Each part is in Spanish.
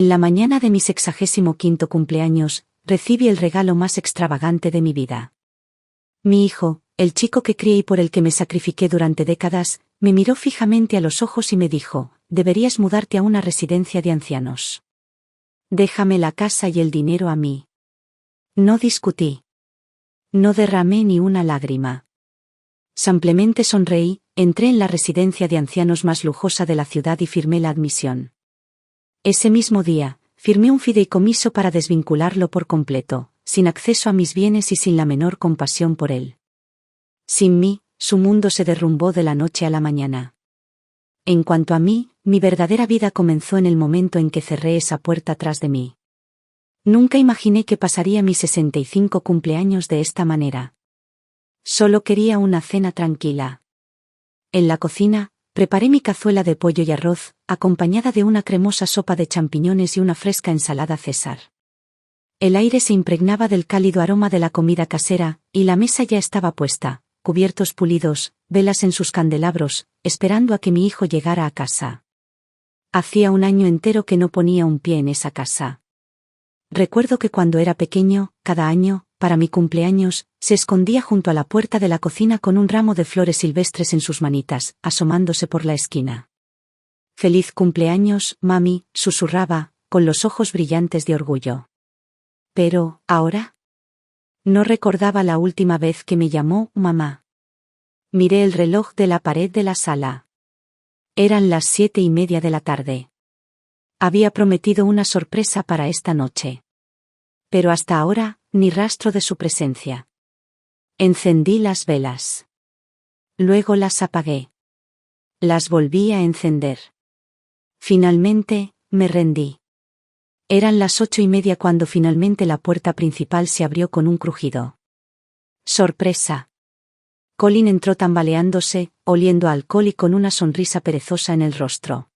En la mañana de mi 65º cumpleaños, recibí el regalo más extravagante de mi vida. Mi hijo, el chico que crié y por el que me sacrifiqué durante décadas, me miró fijamente a los ojos y me dijo: deberías mudarte a una residencia de ancianos. Déjame la casa y el dinero a mí. No discutí. No derramé ni una lágrima. Simplemente sonreí, entré en la residencia de ancianos más lujosa de la ciudad y firmé la admisión. Ese mismo día, firmé un fideicomiso para desvincularlo por completo, sin acceso a mis bienes y sin la menor compasión por él. Sin mí, su mundo se derrumbó de la noche a la mañana. En cuanto a mí, mi verdadera vida comenzó en el momento en que cerré esa puerta tras de mí. Nunca imaginé que pasaría mi 65 cumpleaños de esta manera. Solo quería una cena tranquila. En la cocina, preparé mi cazuela de pollo y arroz, acompañada de una cremosa sopa de champiñones y una fresca ensalada César. El aire se impregnaba del cálido aroma de la comida casera, y la mesa ya estaba puesta, cubiertos pulidos, velas en sus candelabros, esperando a que mi hijo llegara a casa. Hacía un año entero que no ponía un pie en esa casa. Recuerdo que cuando era pequeño, cada año, para mi cumpleaños, se escondía junto a la puerta de la cocina con un ramo de flores silvestres en sus manitas, asomándose por la esquina. «Feliz cumpleaños, mami», susurraba, con los ojos brillantes de orgullo. Pero, ¿ahora? No recordaba la última vez que me llamó mamá. Miré el reloj de la pared de la sala. Eran las 7:30 de la tarde. Había prometido una sorpresa para esta noche. Pero hasta ahora, ni rastro de su presencia. Encendí las velas. Luego las apagué. Las volví a encender. Finalmente, me rendí. Eran las 8:30 cuando finalmente la puerta principal se abrió con un crujido. ¡Sorpresa! Colin entró tambaleándose, oliendo a alcohol y con una sonrisa perezosa en el rostro.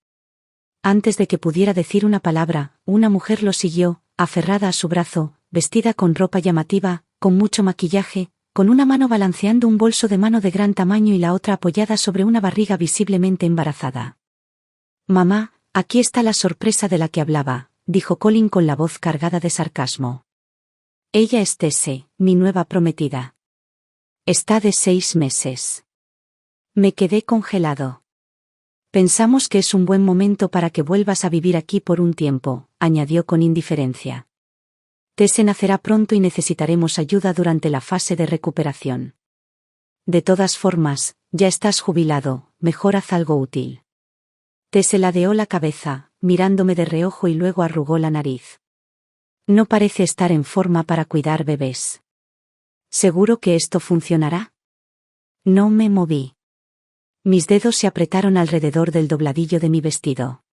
Antes de que pudiera decir una palabra, una mujer lo siguió, aferrada a su brazo, vestida con ropa llamativa, con mucho maquillaje, con una mano balanceando un bolso de mano de gran tamaño y la otra apoyada sobre una barriga visiblemente embarazada. «Mamá, aquí está la sorpresa de la que hablaba», dijo Colin con la voz cargada de sarcasmo. «Ella es Tesse, mi nueva prometida. Está de 6 meses». Me quedé congelado. «Pensamos que es un buen momento para que vuelvas a vivir aquí por un tiempo», añadió con indiferencia. «Tesse nacerá pronto y necesitaremos ayuda durante la fase de recuperación. De todas formas, ya estás jubilado, mejor haz algo útil». Tesse ladeó la cabeza, mirándome de reojo y luego arrugó la nariz. «No parece estar en forma para cuidar bebés. ¿Seguro que esto funcionará?» No me moví. Mis dedos se apretaron alrededor del dobladillo de mi vestido.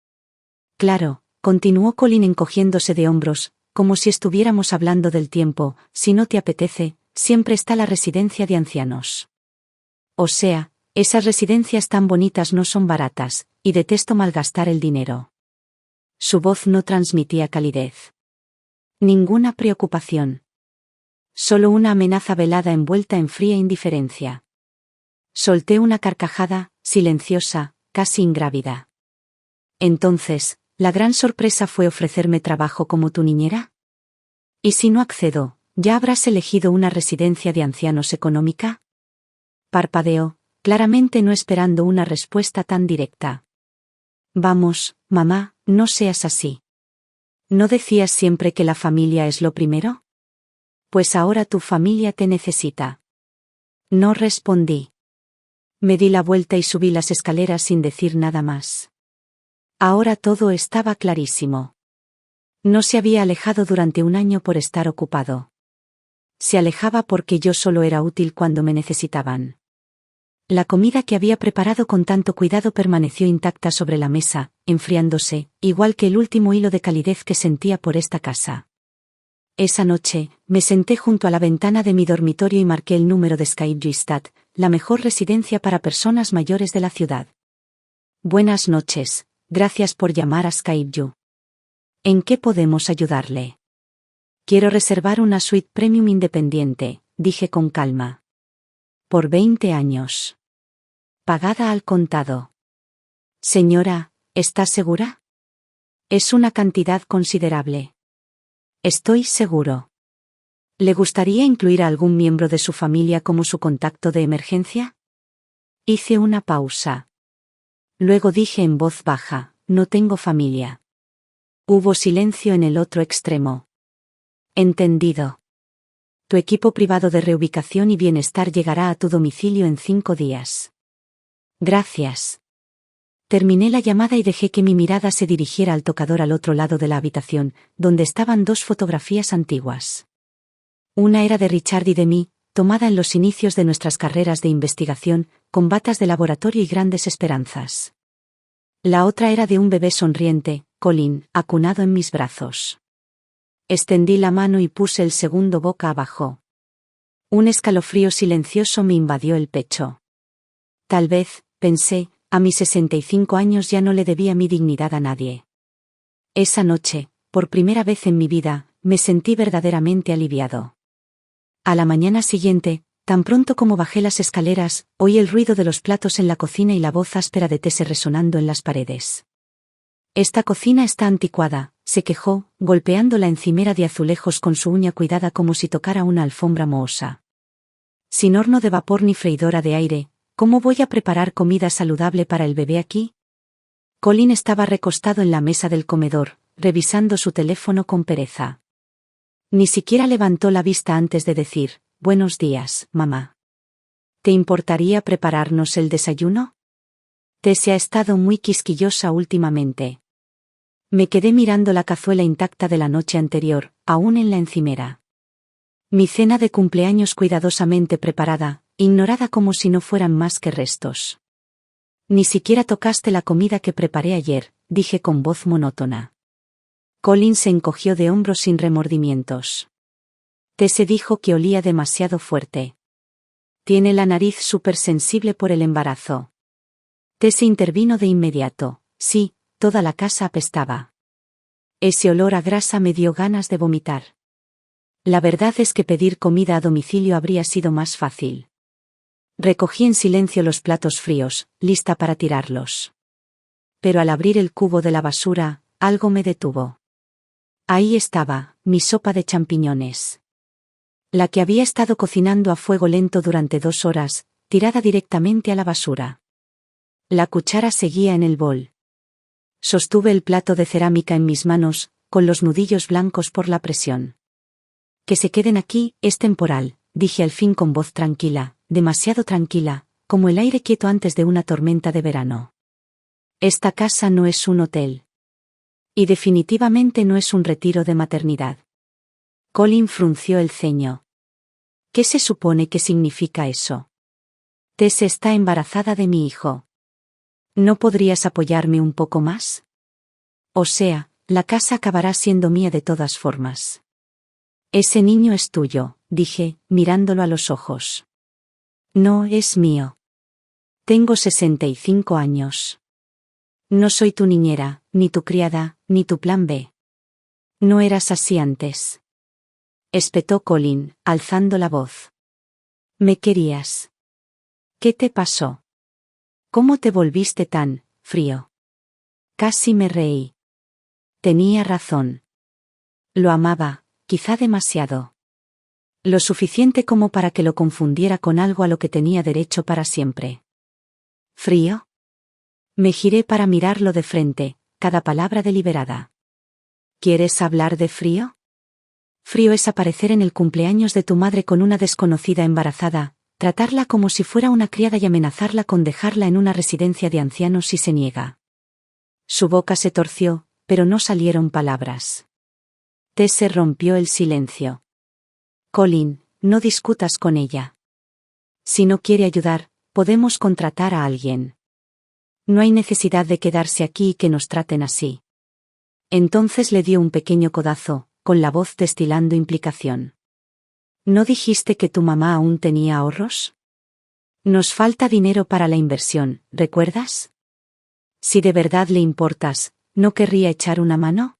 «Claro», continuó Colin encogiéndose de hombros, como si estuviéramos hablando del tiempo, «si no te apetece, siempre está la residencia de ancianos. O sea, esas residencias tan bonitas no son baratas, y detesto malgastar el dinero». Su voz no transmitía calidez. Ninguna preocupación. Solo una amenaza velada envuelta en fría indiferencia. Solté una carcajada, silenciosa, casi ingrávida. «Entonces, ¿la gran sorpresa fue ofrecerme trabajo como tu niñera? ¿Y si no accedo, ya habrás elegido una residencia de ancianos económica?» Parpadeó, claramente no esperando una respuesta tan directa. «Vamos, mamá, no seas así. ¿No decías siempre que la familia es lo primero? Pues ahora tu familia te necesita». No respondí. Me di la vuelta y subí las escaleras sin decir nada más. Ahora todo estaba clarísimo. No se había alejado durante un año por estar ocupado. Se alejaba porque yo solo era útil cuando me necesitaban. La comida que había preparado con tanto cuidado permaneció intacta sobre la mesa, enfriándose, igual que el último hilo de calidez que sentía por esta casa. Esa noche, me senté junto a la ventana de mi dormitorio y marqué el número de Skyview, la mejor residencia para personas mayores de la ciudad. «Buenas noches, gracias por llamar a Skyview. ¿En qué podemos ayudarle?» «Quiero reservar una suite premium independiente», dije con calma. «Por 20 años. Pagada al contado». «Señora, ¿está segura?» Es una cantidad considerable. Estoy seguro. ¿Le gustaría incluir a algún miembro de su familia como su contacto de emergencia? Hice una pausa. Luego dije en voz baja, no tengo familia. Hubo silencio en el otro extremo. Entendido. Tu equipo privado de reubicación y bienestar llegará a tu domicilio en 5 días. Gracias. Terminé la llamada y dejé que mi mirada se dirigiera al tocador al otro lado de la habitación, donde estaban 2 fotografías antiguas. Una era de Richard y de mí, tomada en los inicios de nuestras carreras de investigación, con batas de laboratorio y grandes esperanzas. La otra era de un bebé sonriente, Colin, acunado en mis brazos. Extendí la mano y puse el segundo boca abajo. Un escalofrío silencioso me invadió el pecho. Tal vez, pensé, a mis 65 años ya no le debía mi dignidad a nadie. Esa noche, por primera vez en mi vida, me sentí verdaderamente aliviado. A la mañana siguiente, tan pronto como bajé las escaleras, oí el ruido de los platos en la cocina y la voz áspera de Tess resonando en las paredes. Esta cocina está anticuada, se quejó, golpeando la encimera de azulejos con su uña cuidada como si tocara una alfombra mohosa. Sin horno de vapor ni freidora de aire, ¿cómo voy a preparar comida saludable para el bebé aquí? Colin estaba recostado en la mesa del comedor, revisando su teléfono con pereza. Ni siquiera levantó la vista antes de decir, «Buenos días, mamá. ¿Te importaría prepararnos el desayuno?» Tess ha estado muy quisquillosa últimamente. Me quedé mirando la cazuela intacta de la noche anterior, aún en la encimera. Mi cena de cumpleaños cuidadosamente preparada, ignorada como si no fueran más que restos. Ni siquiera tocaste la comida que preparé ayer, dije con voz monótona. Colin se encogió de hombros sin remordimientos. Tess dijo que olía demasiado fuerte. Tiene la nariz supersensible por el embarazo. Tess intervino de inmediato. Sí, toda la casa apestaba. Ese olor a grasa me dio ganas de vomitar. La verdad es que pedir comida a domicilio habría sido más fácil. Recogí en silencio los platos fríos, lista para tirarlos. Pero al abrir el cubo de la basura, algo me detuvo. Ahí estaba, mi sopa de champiñones. La que había estado cocinando a fuego lento durante 2 horas, tirada directamente a la basura. La cuchara seguía en el bol. Sostuve el plato de cerámica en mis manos, con los nudillos blancos por la presión. Que se queden aquí, es temporal, dije al fin con voz tranquila, demasiado tranquila, como el aire quieto antes de una tormenta de verano. Esta casa no es un hotel. Y definitivamente no es un retiro de maternidad. Colin frunció el ceño. ¿Qué se supone que significa eso? Tess está embarazada de mi hijo. ¿No podrías apoyarme un poco más? O sea, la casa acabará siendo mía de todas formas. Ese niño es tuyo, dije, mirándolo a los ojos. No es mío. Tengo 65 años. No soy tu niñera, ni tu criada, ni tu plan B. No eras así antes. Espetó Colin, alzando la voz. Me querías. ¿Qué te pasó? ¿Cómo te volviste tan frío? Casi me reí. Tenía razón. Lo amaba, quizá demasiado. Lo suficiente como para que lo confundiera con algo a lo que tenía derecho para siempre. ¿Frío? Me giré para mirarlo de frente, cada palabra deliberada. ¿Quieres hablar de frío? Frío es aparecer en el cumpleaños de tu madre con una desconocida embarazada, tratarla como si fuera una criada y amenazarla con dejarla en una residencia de ancianos si se niega. Su boca se torció, pero no salieron palabras. Tess rompió el silencio. Colin, no discutas con ella. Si no quiere ayudar, podemos contratar a alguien. No hay necesidad de quedarse aquí y que nos traten así. Entonces le dio un pequeño codazo, con la voz destilando implicación. ¿No dijiste que tu mamá aún tenía ahorros? Nos falta dinero para la inversión, ¿recuerdas? Si de verdad le importas, ¿no querría echar una mano?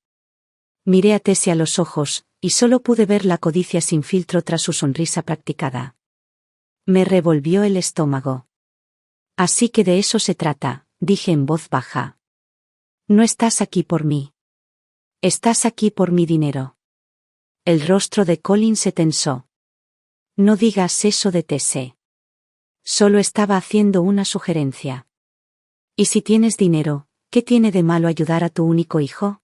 Miré a Tessie a los ojos, y solo pude ver la codicia sin filtro tras su sonrisa practicada. Me revolvió el estómago. Así que de eso se trata, dije en voz baja. No estás aquí por mí. Estás aquí por mi dinero. El rostro de Colin se tensó. No digas eso de Tese. Solo estaba haciendo una sugerencia. ¿Y si tienes dinero, qué tiene de malo ayudar a tu único hijo?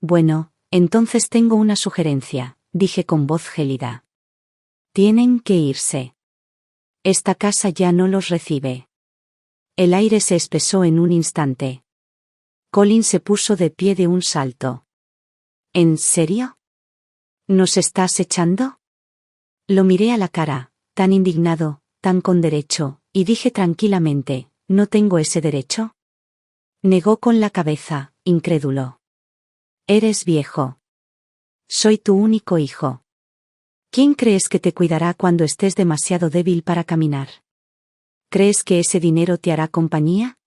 Bueno, entonces tengo una sugerencia, dije con voz gélida. Tienen que irse. Esta casa ya no los recibe. El aire se espesó en un instante. Colin se puso de pie de un salto. ¿En serio? ¿Nos estás echando? Lo miré a la cara, tan indignado, tan con derecho, y dije tranquilamente, ¿no tengo ese derecho? Negó con la cabeza, incrédulo. Eres viejo. Soy tu único hijo. ¿Quién crees que te cuidará cuando estés demasiado débil para caminar? ¿Crees que ese dinero te hará compañía?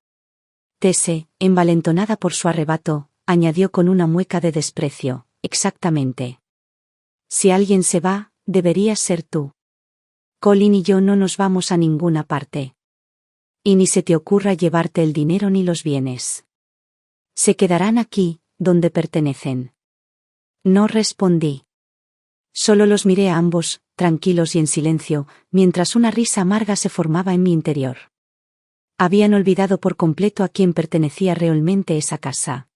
Tese, envalentonada por su arrebato, añadió con una mueca de desprecio, exactamente. Si alguien se va, deberías ser tú. Colin y yo no nos vamos a ninguna parte. Y ni se te ocurra llevarte el dinero ni los bienes. Se quedarán aquí, donde pertenecen. No respondí. Solo los miré a ambos, tranquilos y en silencio, mientras una risa amarga se formaba en mi interior. Habían olvidado por completo a quién pertenecía realmente esa casa.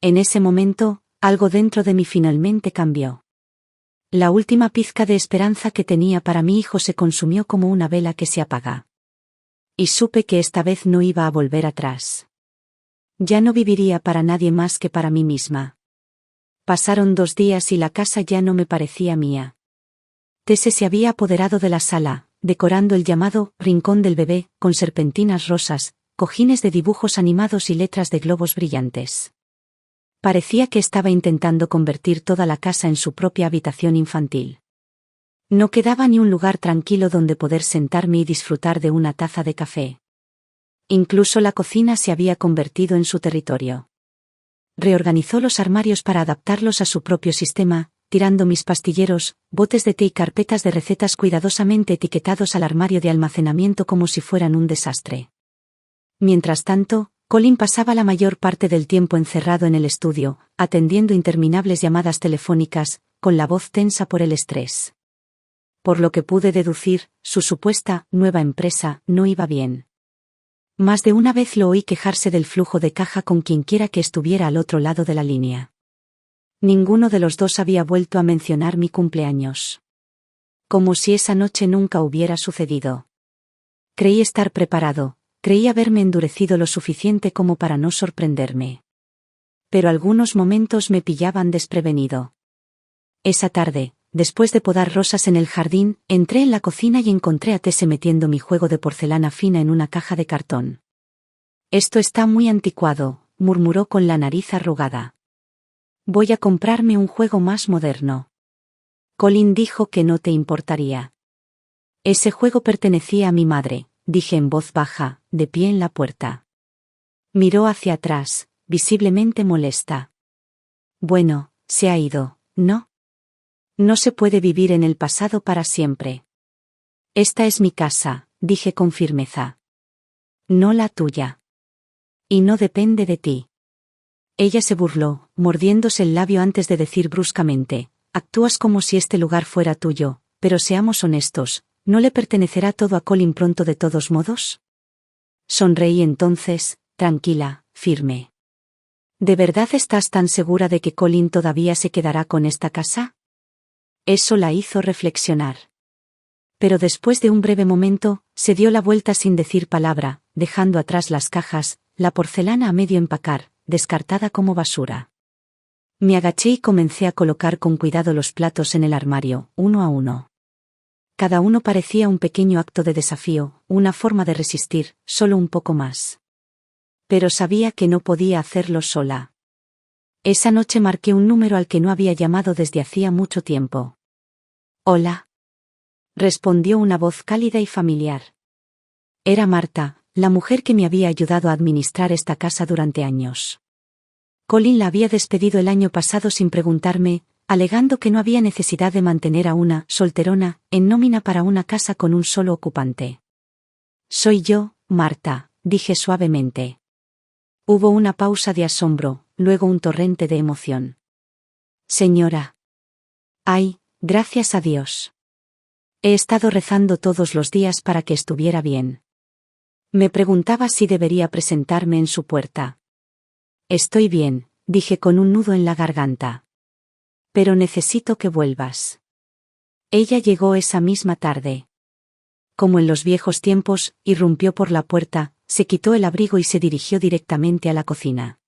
En ese momento, algo dentro de mí finalmente cambió. La última pizca de esperanza que tenía para mi hijo se consumió como una vela que se apaga. Y supe que esta vez no iba a volver atrás. Ya no viviría para nadie más que para mí misma. Pasaron 2 días y la casa ya no me parecía mía. Tese se había apoderado de la sala, decorando el llamado rincón del bebé, con serpentinas rosas, cojines de dibujos animados y letras de globos brillantes. Parecía que estaba intentando convertir toda la casa en su propia habitación infantil. No quedaba ni un lugar tranquilo donde poder sentarme y disfrutar de una taza de café. Incluso la cocina se había convertido en su territorio. Reorganizó los armarios para adaptarlos a su propio sistema, tirando mis pastilleros, botes de té y carpetas de recetas cuidadosamente etiquetados al armario de almacenamiento como si fueran un desastre. Mientras tanto, Colin pasaba la mayor parte del tiempo encerrado en el estudio, atendiendo interminables llamadas telefónicas, con la voz tensa por el estrés. Por lo que pude deducir, su supuesta nueva empresa no iba bien. Más de una vez lo oí quejarse del flujo de caja con quienquiera que estuviera al otro lado de la línea. Ninguno de los dos había vuelto a mencionar mi cumpleaños. Como si esa noche nunca hubiera sucedido. Creí estar preparado. Creí haberme endurecido lo suficiente como para no sorprenderme. Pero algunos momentos me pillaban desprevenido. Esa tarde, después de podar rosas en el jardín, entré en la cocina y encontré a Tese metiendo mi juego de porcelana fina en una caja de cartón. Esto está muy anticuado, murmuró con la nariz arrugada. Voy a comprarme un juego más moderno. Colin dijo que no te importaría. Ese juego pertenecía a mi madre, dije en voz baja, de pie en la puerta. Miró hacia atrás, visiblemente molesta. Bueno, se ha ido, ¿no? No se puede vivir en el pasado para siempre. Esta es mi casa, dije con firmeza. No la tuya. Y no depende de ti. Ella se burló, mordiéndose el labio antes de decir bruscamente, actúas como si este lugar fuera tuyo, pero seamos honestos, ¿no le pertenecerá todo a Colin pronto de todos modos? Sonreí entonces, tranquila, firme. ¿De verdad estás tan segura de que Colin todavía se quedará con esta casa? Eso la hizo reflexionar. Pero después de un breve momento, se dio la vuelta sin decir palabra, dejando atrás las cajas, la porcelana a medio empacar, descartada como basura. Me agaché y comencé a colocar con cuidado los platos en el armario, uno a uno. Cada uno parecía un pequeño acto de desafío, una forma de resistir, solo un poco más. Pero sabía que no podía hacerlo sola. Esa noche marqué un número al que no había llamado desde hacía mucho tiempo. «Hola», respondió una voz cálida y familiar. Era Marta, la mujer que me había ayudado a administrar esta casa durante años. Colin la había despedido el año pasado sin preguntarme, alegando que no había necesidad de mantener a una solterona en nómina para una casa con un solo ocupante. Soy yo, Marta, dije suavemente. Hubo una pausa de asombro, luego un torrente de emoción. Señora. Ay, gracias a Dios. He estado rezando todos los días para que estuviera bien. Me preguntaba si debería presentarme en su puerta. Estoy bien, dije con un nudo en la garganta. Pero necesito que vuelvas. Ella llegó esa misma tarde. Como en los viejos tiempos, irrumpió por la puerta, se quitó el abrigo y se dirigió directamente a la cocina.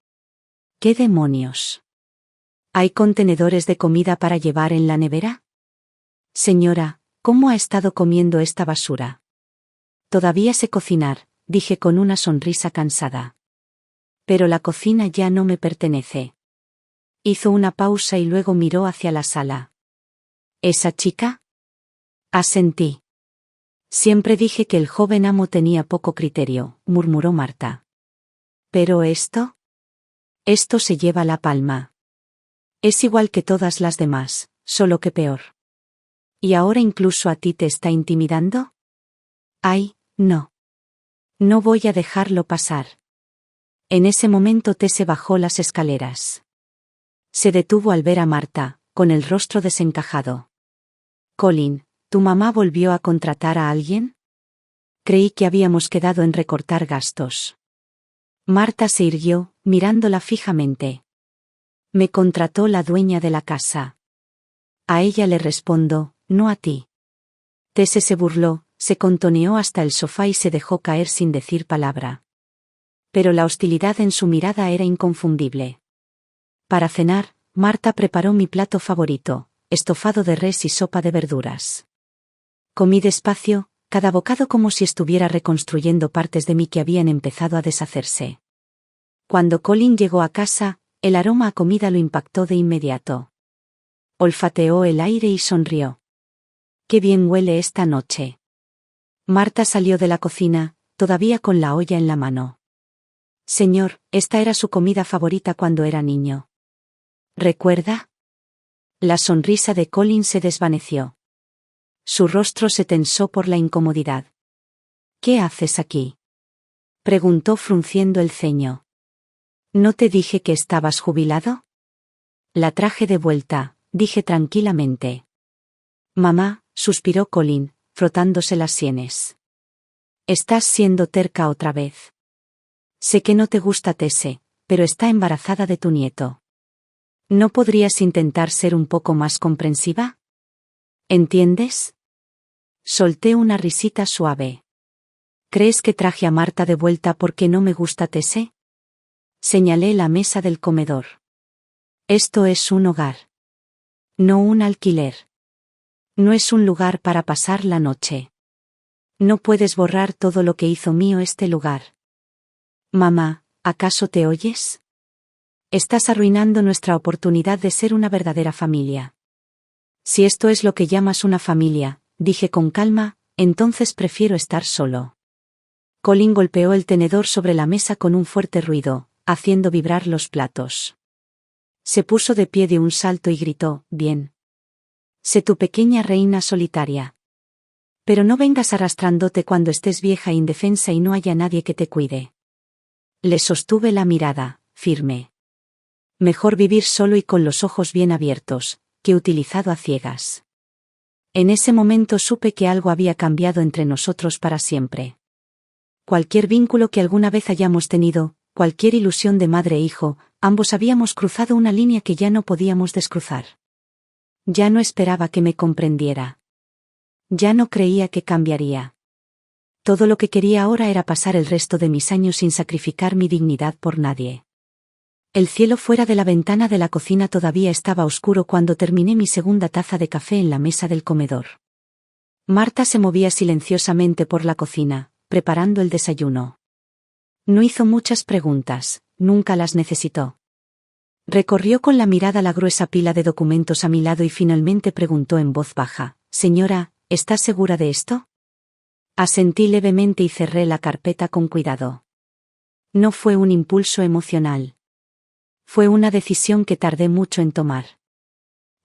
¿Qué demonios? ¿Hay contenedores de comida para llevar en la nevera? Señora, ¿cómo ha estado comiendo esta basura? Todavía sé cocinar, dije con una sonrisa cansada. Pero la cocina ya no me pertenece. Hizo una pausa y luego miró hacia la sala. ¿Esa chica? Asentí. Siempre dije que el joven amo tenía poco criterio, murmuró Marta. ¿Pero esto? Esto se lleva la palma. Es igual que todas las demás, solo que peor. ¿Y ahora incluso a ti te está intimidando? Ay, no. No voy a dejarlo pasar. En ese momento Tese bajó las escaleras. Se detuvo al ver a Marta, con el rostro desencajado. Colin, ¿tu mamá volvió a contratar a alguien? Creí que habíamos quedado en recortar gastos. Marta se irguió, mirándola fijamente. Me contrató la dueña de la casa. A ella le respondo, no a ti. Tese se burló, se contoneó hasta el sofá y se dejó caer sin decir palabra. Pero la hostilidad en su mirada era inconfundible. Para cenar, Marta preparó mi plato favorito, estofado de res y sopa de verduras. Comí despacio, cada bocado como si estuviera reconstruyendo partes de mí que habían empezado a deshacerse. Cuando Colin llegó a casa, el aroma a comida lo impactó de inmediato. Olfateó el aire y sonrió. «Qué bien huele esta noche». Marta salió de la cocina, todavía con la olla en la mano. «Señor, esta era su comida favorita cuando era niño. ¿Recuerda?» La sonrisa de Colin se desvaneció. Su rostro se tensó por la incomodidad. «¿Qué haces aquí?», preguntó frunciendo el ceño. «¿No te dije que estabas jubilado?» «La traje de vuelta», dije tranquilamente. «Mamá», suspiró Colin, frotándose las sienes. «Estás siendo terca otra vez. Sé que no te gusta Tese, pero está embarazada de tu nieto. ¿No podrías intentar ser un poco más comprensiva? ¿Entiendes?» Solté una risita suave. «¿Crees que traje a Marta de vuelta porque no me gusta Tese?» Señalé la mesa del comedor. «Esto es un hogar. No un alquiler. No es un lugar para pasar la noche. No puedes borrar todo lo que hizo mío este lugar». «Mamá, ¿acaso te oyes? Estás arruinando nuestra oportunidad de ser una verdadera familia». «Si esto es lo que llamas una familia», dije con calma, «entonces prefiero estar solo». Colin golpeó el tenedor sobre la mesa con un fuerte ruido, haciendo vibrar los platos. Se puso de pie de un salto y gritó, «Bien. Sé tu pequeña reina solitaria. Pero no vengas arrastrándote cuando estés vieja e indefensa y no haya nadie que te cuide». Le sostuve la mirada, firme. Mejor vivir solo y con los ojos bien abiertos, que utilizado a ciegas. En ese momento supe que algo había cambiado entre nosotros para siempre. Cualquier vínculo que alguna vez hayamos tenido, cualquier ilusión de madre e hijo, ambos habíamos cruzado una línea que ya no podíamos descruzar. Ya no esperaba que me comprendiera. Ya no creía que cambiaría. Todo lo que quería ahora era pasar el resto de mis años sin sacrificar mi dignidad por nadie. El cielo fuera de la ventana de la cocina todavía estaba oscuro cuando terminé mi segunda taza de café en la mesa del comedor. Marta se movía silenciosamente por la cocina, preparando el desayuno. No hizo muchas preguntas, nunca las necesitó. Recorrió con la mirada la gruesa pila de documentos a mi lado y finalmente preguntó en voz baja, «Señora, ¿estás segura de esto?» Asentí levemente y cerré la carpeta con cuidado. No fue un impulso emocional. Fue una decisión que tardé mucho en tomar.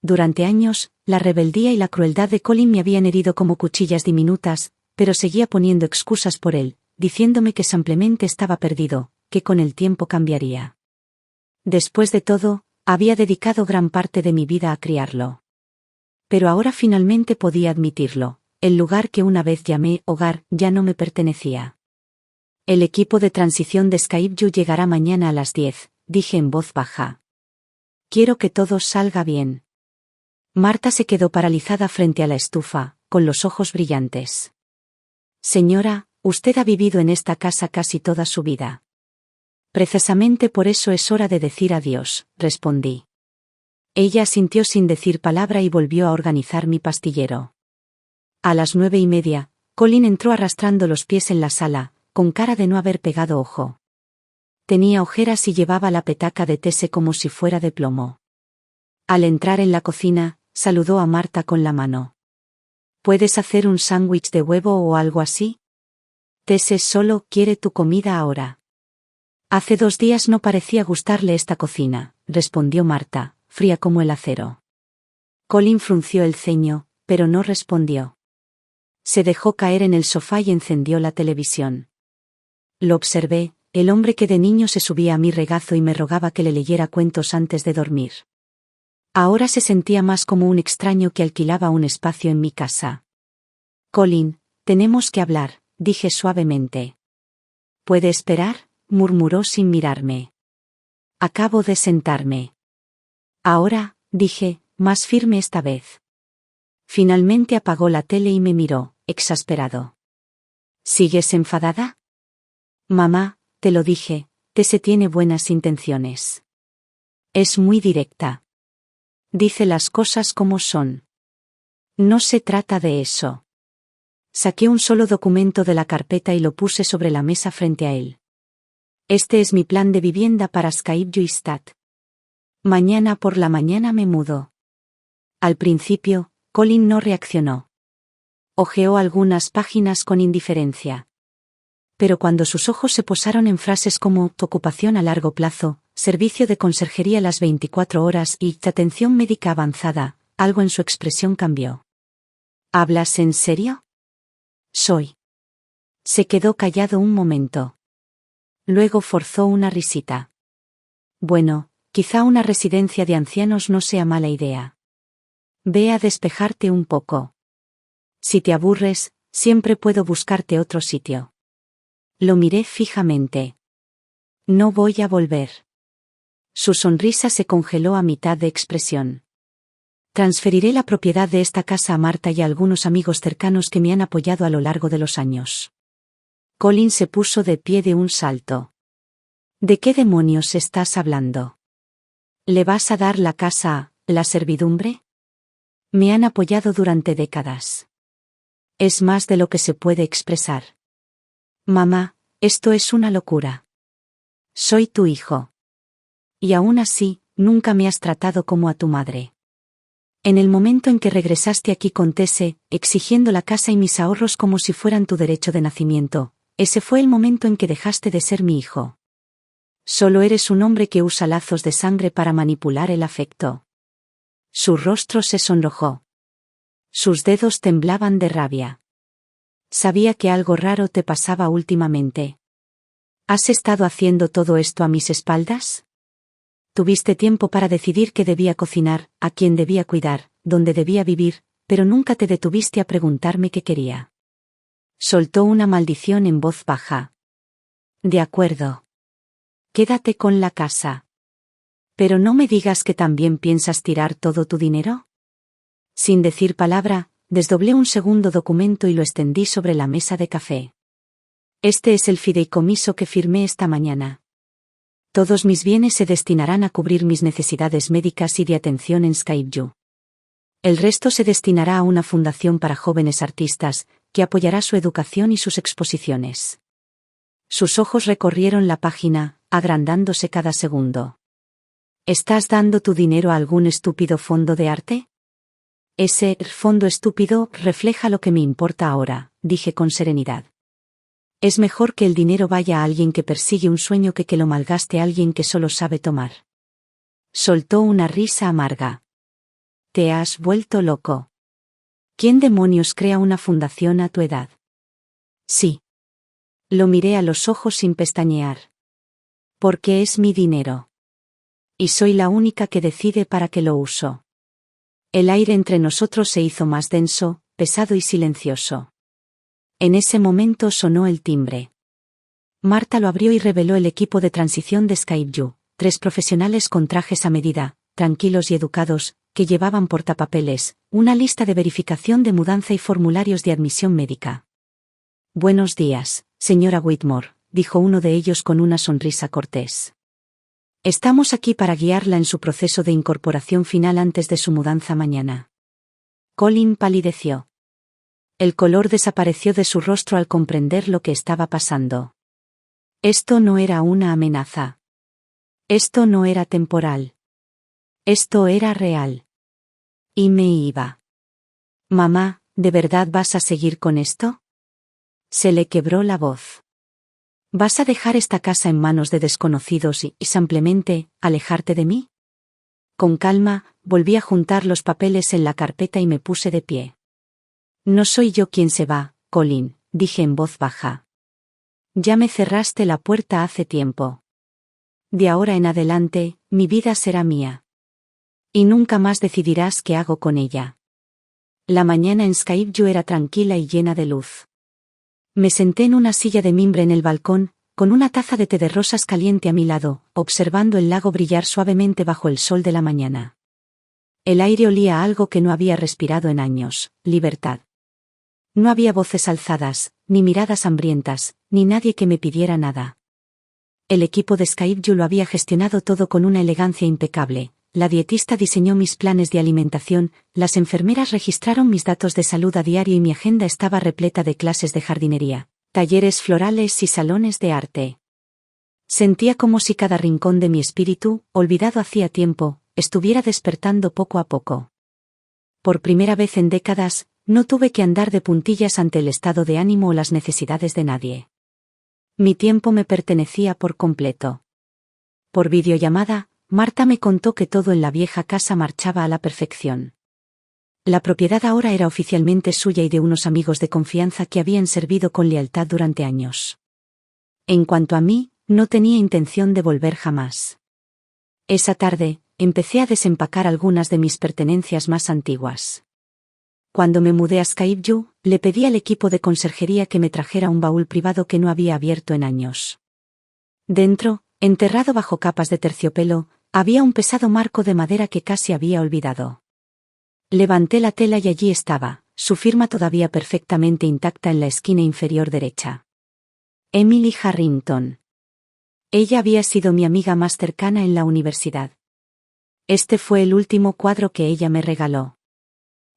Durante años, la rebeldía y la crueldad de Colin me habían herido como cuchillas diminutas, pero seguía poniendo excusas por él, diciéndome que simplemente estaba perdido, que con el tiempo cambiaría. Después de todo, había dedicado gran parte de mi vida a criarlo. Pero ahora finalmente podía admitirlo, el lugar que una vez llamé hogar ya no me pertenecía. El equipo de transición de Skyview llegará mañana a las 10, dije en voz baja. Quiero que todo salga bien. Marta se quedó paralizada frente a la estufa, con los ojos brillantes. Señora, usted ha vivido en esta casa casi toda su vida. Precisamente por eso es hora de decir adiós, respondí. Ella asintió sin decir palabra y volvió a organizar mi pastillero. A las 9:30, Colin entró arrastrando los pies en la sala, con cara de no haber pegado ojo. Tenía ojeras y llevaba la petaca de Tese como si fuera de plomo. Al entrar en la cocina, saludó a Marta con la mano. ¿Puedes hacer un sándwich de huevo o algo así? Tese solo quiere tu comida ahora. Hace 2 días no parecía gustarle esta cocina, respondió Marta, fría como el acero. Colin frunció el ceño, pero no respondió. Se dejó caer en el sofá y encendió la televisión. Lo observé, el hombre que de niño se subía a mi regazo y me rogaba que le leyera cuentos antes de dormir. Ahora se sentía más como un extraño que alquilaba un espacio en mi casa. Colin, tenemos que hablar, dije suavemente. ¿Puede esperar?, murmuró sin mirarme. Acabo de sentarme. Ahora, dije, más firme esta vez. Finalmente apagó la tele y me miró, exasperado. ¿Sigues enfadada? Mamá, te lo dije, Tese tiene buenas intenciones. Es muy directa. Dice las cosas como son. No se trata de eso. Saqué un solo documento de la carpeta y lo puse sobre la mesa frente a él. Este es mi plan de vivienda para Skyview Stat. Mañana por la mañana me mudo. Al principio, Colin no reaccionó. Hojeó algunas páginas con indiferencia. Pero cuando sus ojos se posaron en frases como ocupación a largo plazo, servicio de conserjería las 24 horas y atención médica avanzada, algo en su expresión cambió. ¿Hablas en serio? Soy. Se quedó callado un momento. Luego forzó una risita. Bueno, quizá una residencia de ancianos no sea mala idea. Ve a despejarte un poco. Si te aburres, siempre puedo buscarte otro sitio. Lo miré fijamente. No voy a volver. Su sonrisa se congeló a mitad de expresión. Transferiré la propiedad de esta casa a Marta y a algunos amigos cercanos que me han apoyado a lo largo de los años. Colin se puso de pie de un salto. ¿De qué demonios estás hablando? ¿Le vas a dar la casa a la servidumbre? Me han apoyado durante décadas. Es más de lo que se puede expresar. Mamá, esto es una locura. Soy tu hijo. Y aún así, nunca me has tratado como a tu madre. En el momento en que regresaste aquí con Tese, exigiendo la casa y mis ahorros como si fueran tu derecho de nacimiento, ese fue el momento en que dejaste de ser mi hijo. Solo eres un hombre que usa lazos de sangre para manipular el afecto. Su rostro se sonrojó. Sus dedos temblaban de rabia. Sabía que algo raro te pasaba últimamente. ¿Has estado haciendo todo esto a mis espaldas? Tuviste tiempo para decidir qué debía cocinar, a quién debía cuidar, dónde debía vivir, pero nunca te detuviste a preguntarme qué quería. Soltó una maldición en voz baja. De acuerdo. Quédate con la casa. Pero no me digas que también piensas tirar todo tu dinero. Sin decir palabra, desdoblé un segundo documento y lo extendí sobre la mesa de café. Este es el fideicomiso que firmé esta mañana. Todos mis bienes se destinarán a cubrir mis necesidades médicas y de atención en Skyview. El resto se destinará a una fundación para jóvenes artistas, que apoyará su educación y sus exposiciones. Sus ojos recorrieron la página, agrandándose cada segundo. ¿Estás dando tu dinero a algún estúpido fondo de arte? Ese fondo estúpido refleja lo que me importa ahora, dije con serenidad. Es mejor que el dinero vaya a alguien que persigue un sueño que lo malgaste a alguien que solo sabe tomar. Soltó una risa amarga. Te has vuelto loco. ¿Quién demonios crea una fundación a tu edad? Sí. Lo miré a los ojos sin pestañear. Porque es mi dinero. Y soy la única que decide para qué lo uso. El aire entre nosotros se hizo más denso, pesado y silencioso. En ese momento sonó el timbre. Marta lo abrió y reveló el equipo de transición de SkypeU, 3 profesionales con trajes a medida, tranquilos y educados, que llevaban portapapeles, una lista de verificación de mudanza y formularios de admisión médica. Buenos días, señora Whitmore, dijo uno de ellos con una sonrisa cortés. Estamos aquí para guiarla en su proceso de incorporación final antes de su mudanza mañana. Colin palideció. El color desapareció de su rostro al comprender lo que estaba pasando. Esto no era una amenaza. Esto no era temporal. Esto era real. Y me iba. Mamá, ¿de verdad vas a seguir con esto? Se le quebró la voz. ¿Vas a dejar esta casa en manos de desconocidos y simplemente alejarte de mí? Con calma, volví a juntar los papeles en la carpeta y me puse de pie. No soy yo quien se va, Colin, dije en voz baja. Ya me cerraste la puerta hace tiempo. De ahora en adelante, mi vida será mía. Y nunca más decidirás qué hago con ella. La mañana en SkypeU era tranquila y llena de luz. Me senté en una silla de mimbre en el balcón, con una taza de té de rosas caliente a mi lado, observando el lago brillar suavemente bajo el sol de la mañana. El aire olía a algo que no había respirado en años: libertad. No había voces alzadas, ni miradas hambrientas, ni nadie que me pidiera nada. El equipo de SkypeU lo había gestionado todo con una elegancia impecable. La dietista diseñó mis planes de alimentación, las enfermeras registraron mis datos de salud a diario y mi agenda estaba repleta de clases de jardinería, talleres florales y salones de arte. Sentía como si cada rincón de mi espíritu, olvidado hacía tiempo, estuviera despertando poco a poco. Por primera vez en décadas, no tuve que andar de puntillas ante el estado de ánimo o las necesidades de nadie. Mi tiempo me pertenecía por completo. Por videollamada, Marta me contó que todo en la vieja casa marchaba a la perfección. La propiedad ahora era oficialmente suya y de unos amigos de confianza que habían servido con lealtad durante años. En cuanto a mí, no tenía intención de volver jamás. Esa tarde, empecé a desempacar algunas de mis pertenencias más antiguas. Cuando me mudé a SkypeU, le pedí al equipo de conserjería que me trajera un baúl privado que no había abierto en años. Dentro, enterrado bajo capas de terciopelo, había un pesado marco de madera que casi había olvidado. Levanté la tela y allí estaba, su firma todavía perfectamente intacta en la esquina inferior derecha. Emily Harrington. Ella había sido mi amiga más cercana en la universidad. Este fue el último cuadro que ella me regaló.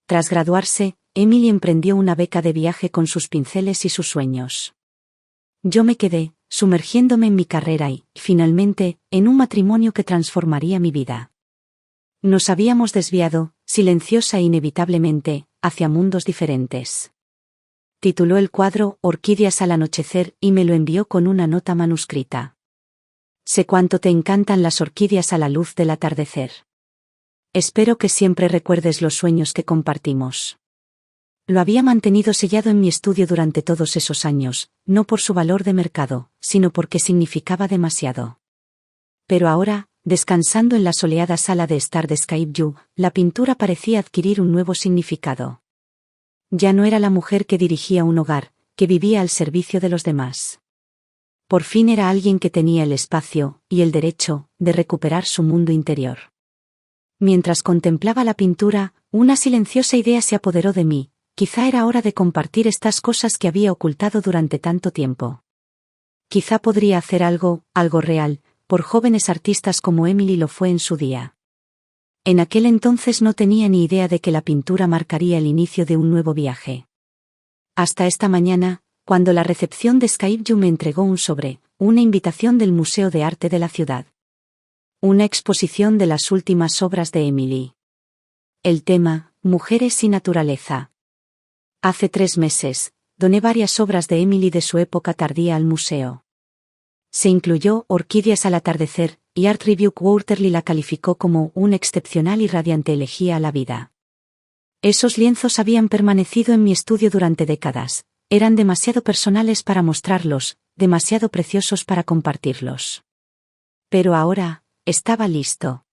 Tras graduarse, Emily emprendió una beca de viaje con sus pinceles y sus sueños. Yo me quedé, sumergiéndome en mi carrera y, finalmente, en un matrimonio que transformaría mi vida. Nos habíamos desviado, silenciosa e inevitablemente, hacia mundos diferentes. Tituló el cuadro Orquídeas al anochecer y me lo envió con una nota manuscrita. Sé cuánto te encantan las orquídeas a la luz del atardecer. Espero que siempre recuerdes los sueños que compartimos. Lo había mantenido sellado en mi estudio durante todos esos años, no por su valor de mercado, sino porque significaba demasiado. Pero ahora, descansando en la soleada sala de estar de SkypeU, la pintura parecía adquirir un nuevo significado. Ya no era la mujer que dirigía un hogar, que vivía al servicio de los demás. Por fin era alguien que tenía el espacio, y el derecho, de recuperar su mundo interior. Mientras contemplaba la pintura, una silenciosa idea se apoderó de mí: quizá era hora de compartir estas cosas que había ocultado durante tanto tiempo. Quizá podría hacer algo real, por jóvenes artistas como Emily lo fue en su día. En aquel entonces no tenía ni idea de que la pintura marcaría el inicio de un nuevo viaje. Hasta esta mañana, cuando la recepción de SkypeU me entregó un sobre, una invitación del Museo de Arte de la ciudad. Una exposición de las últimas obras de Emily. El tema: Mujeres y naturaleza. Hace 3 meses, doné varias obras de Emily de su época tardía al museo. Se incluyó Orquídeas al atardecer, y Art Review Quarterly la calificó como una excepcional y radiante elegía a la vida. Esos lienzos habían permanecido en mi estudio durante décadas, eran demasiado personales para mostrarlos, demasiado preciosos para compartirlos. Pero ahora, estaba listo.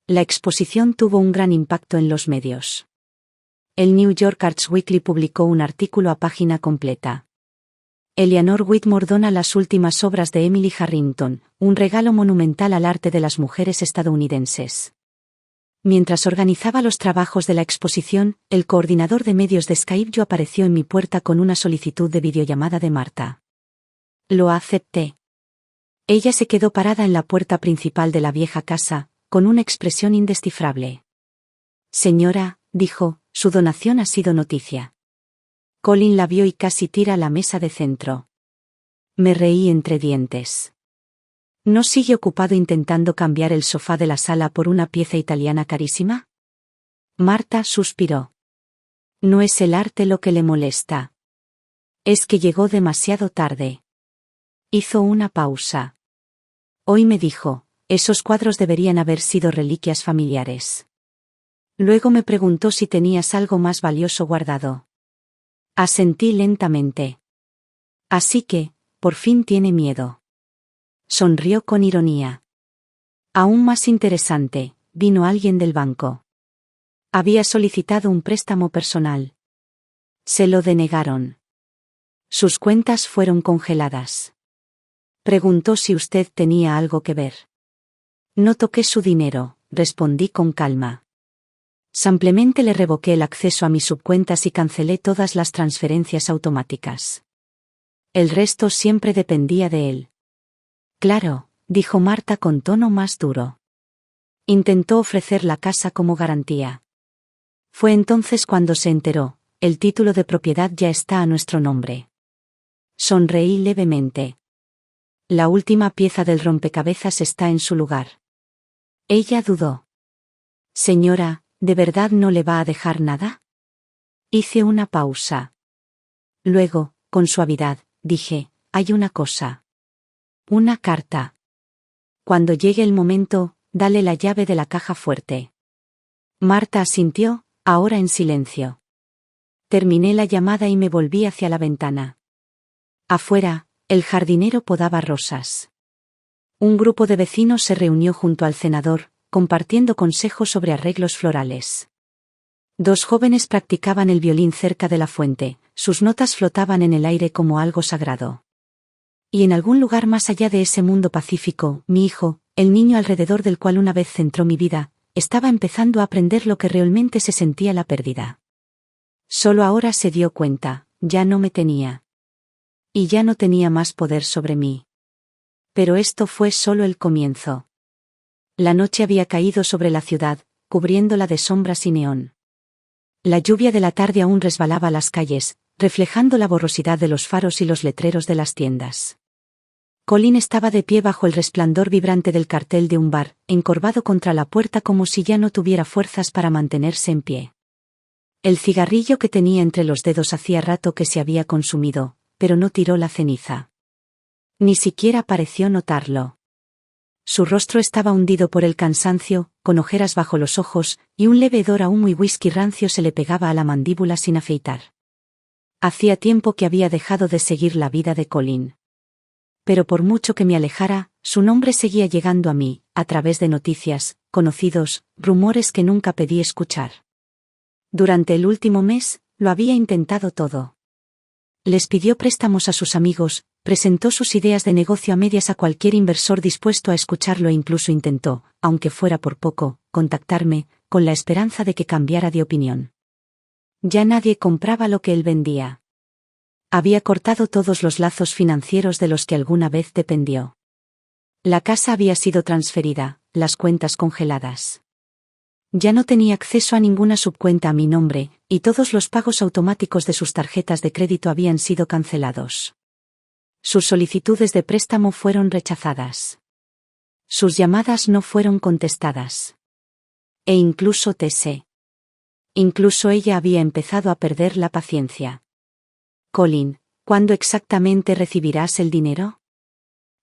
La exposición tuvo un gran impacto en los medios. El New York Arts Weekly publicó un artículo a página completa. Eleanor Whitmore dona las últimas obras de Emily Harrington, un regalo monumental al arte de las mujeres estadounidenses. Mientras organizaba los trabajos de la exposición, el coordinador de medios de Skype yo apareció en mi puerta con una solicitud de videollamada de Marta. Lo acepté. Ella se quedó parada en la puerta principal de la vieja casa, con una expresión indescifrable. Señora, dijo, su donación ha sido noticia. Colin la vio y casi tira la mesa de centro. Me reí entre dientes. ¿No sigue ocupado intentando cambiar el sofá de la sala por una pieza italiana carísima? Marta suspiró. No es el arte lo que le molesta. Es que llegó demasiado tarde. Hizo una pausa. Hoy me dijo, esos cuadros deberían haber sido reliquias familiares. Luego me preguntó si tenías algo más valioso guardado. Asentí lentamente. Así que, por fin tiene miedo. Sonrió con ironía. Aún más interesante, vino alguien del banco. Había solicitado un préstamo personal. Se lo denegaron. Sus cuentas fueron congeladas. Preguntó si usted tenía algo que ver. No toqué su dinero, respondí con calma. Simplemente le revoqué el acceso a mis subcuentas y cancelé todas las transferencias automáticas. El resto siempre dependía de él. Claro, dijo Marta con tono más duro. Intentó ofrecer la casa como garantía. Fue entonces cuando se enteró, el título de propiedad ya está a nuestro nombre. Sonreí levemente. La última pieza del rompecabezas está en su lugar. Ella dudó. Señora, ¿de verdad no le va a dejar nada? Hice una pausa. Luego, con suavidad, dije, hay una cosa. Una carta. Cuando llegue el momento, dale la llave de la caja fuerte. Marta asintió, ahora en silencio. Terminé la llamada y me volví hacia la ventana. Afuera, el jardinero podaba rosas. Un grupo de vecinos se reunió junto al cenador, compartiendo consejos sobre arreglos florales. Dos jóvenes practicaban el violín cerca de la fuente, sus notas flotaban en el aire como algo sagrado. Y en algún lugar más allá de ese mundo pacífico, mi hijo, el niño alrededor del cual una vez centró mi vida, estaba empezando a aprender lo que realmente se sentía la pérdida. Solo ahora se dio cuenta, ya no me tenía. Y ya no tenía más poder sobre mí. Pero esto fue solo el comienzo. La noche había caído sobre la ciudad, cubriéndola de sombras y neón. La lluvia de la tarde aún resbalaba las calles, reflejando la borrosidad de los faros y los letreros de las tiendas. Colin estaba de pie bajo el resplandor vibrante del cartel de un bar, encorvado contra la puerta como si ya no tuviera fuerzas para mantenerse en pie. El cigarrillo que tenía entre los dedos hacía rato que se había consumido, pero no tiró la ceniza. Ni siquiera pareció notarlo. Su rostro estaba hundido por el cansancio, con ojeras bajo los ojos, y un leve hedor a humo y whisky rancio se le pegaba a la mandíbula sin afeitar. Hacía tiempo que había dejado de seguir la vida de Colin. Pero por mucho que me alejara, su nombre seguía llegando a mí, a través de noticias, conocidos, rumores que nunca pedí escuchar. Durante el último mes, lo había intentado todo. Les pidió préstamos a sus amigos, presentó sus ideas de negocio a medias a cualquier inversor dispuesto a escucharlo e incluso intentó, aunque fuera por poco, contactarme, con la esperanza de que cambiara de opinión. Ya nadie compraba lo que él vendía. Había cortado todos los lazos financieros de los que alguna vez dependió. La casa había sido transferida, las cuentas congeladas. Ya no tenía acceso a ninguna subcuenta a mi nombre, y todos los pagos automáticos de sus tarjetas de crédito habían sido cancelados. Sus solicitudes de préstamo fueron rechazadas. Sus llamadas no fueron contestadas. E incluso Tese. Incluso ella había empezado a perder la paciencia. Colin, ¿cuándo exactamente recibirás el dinero?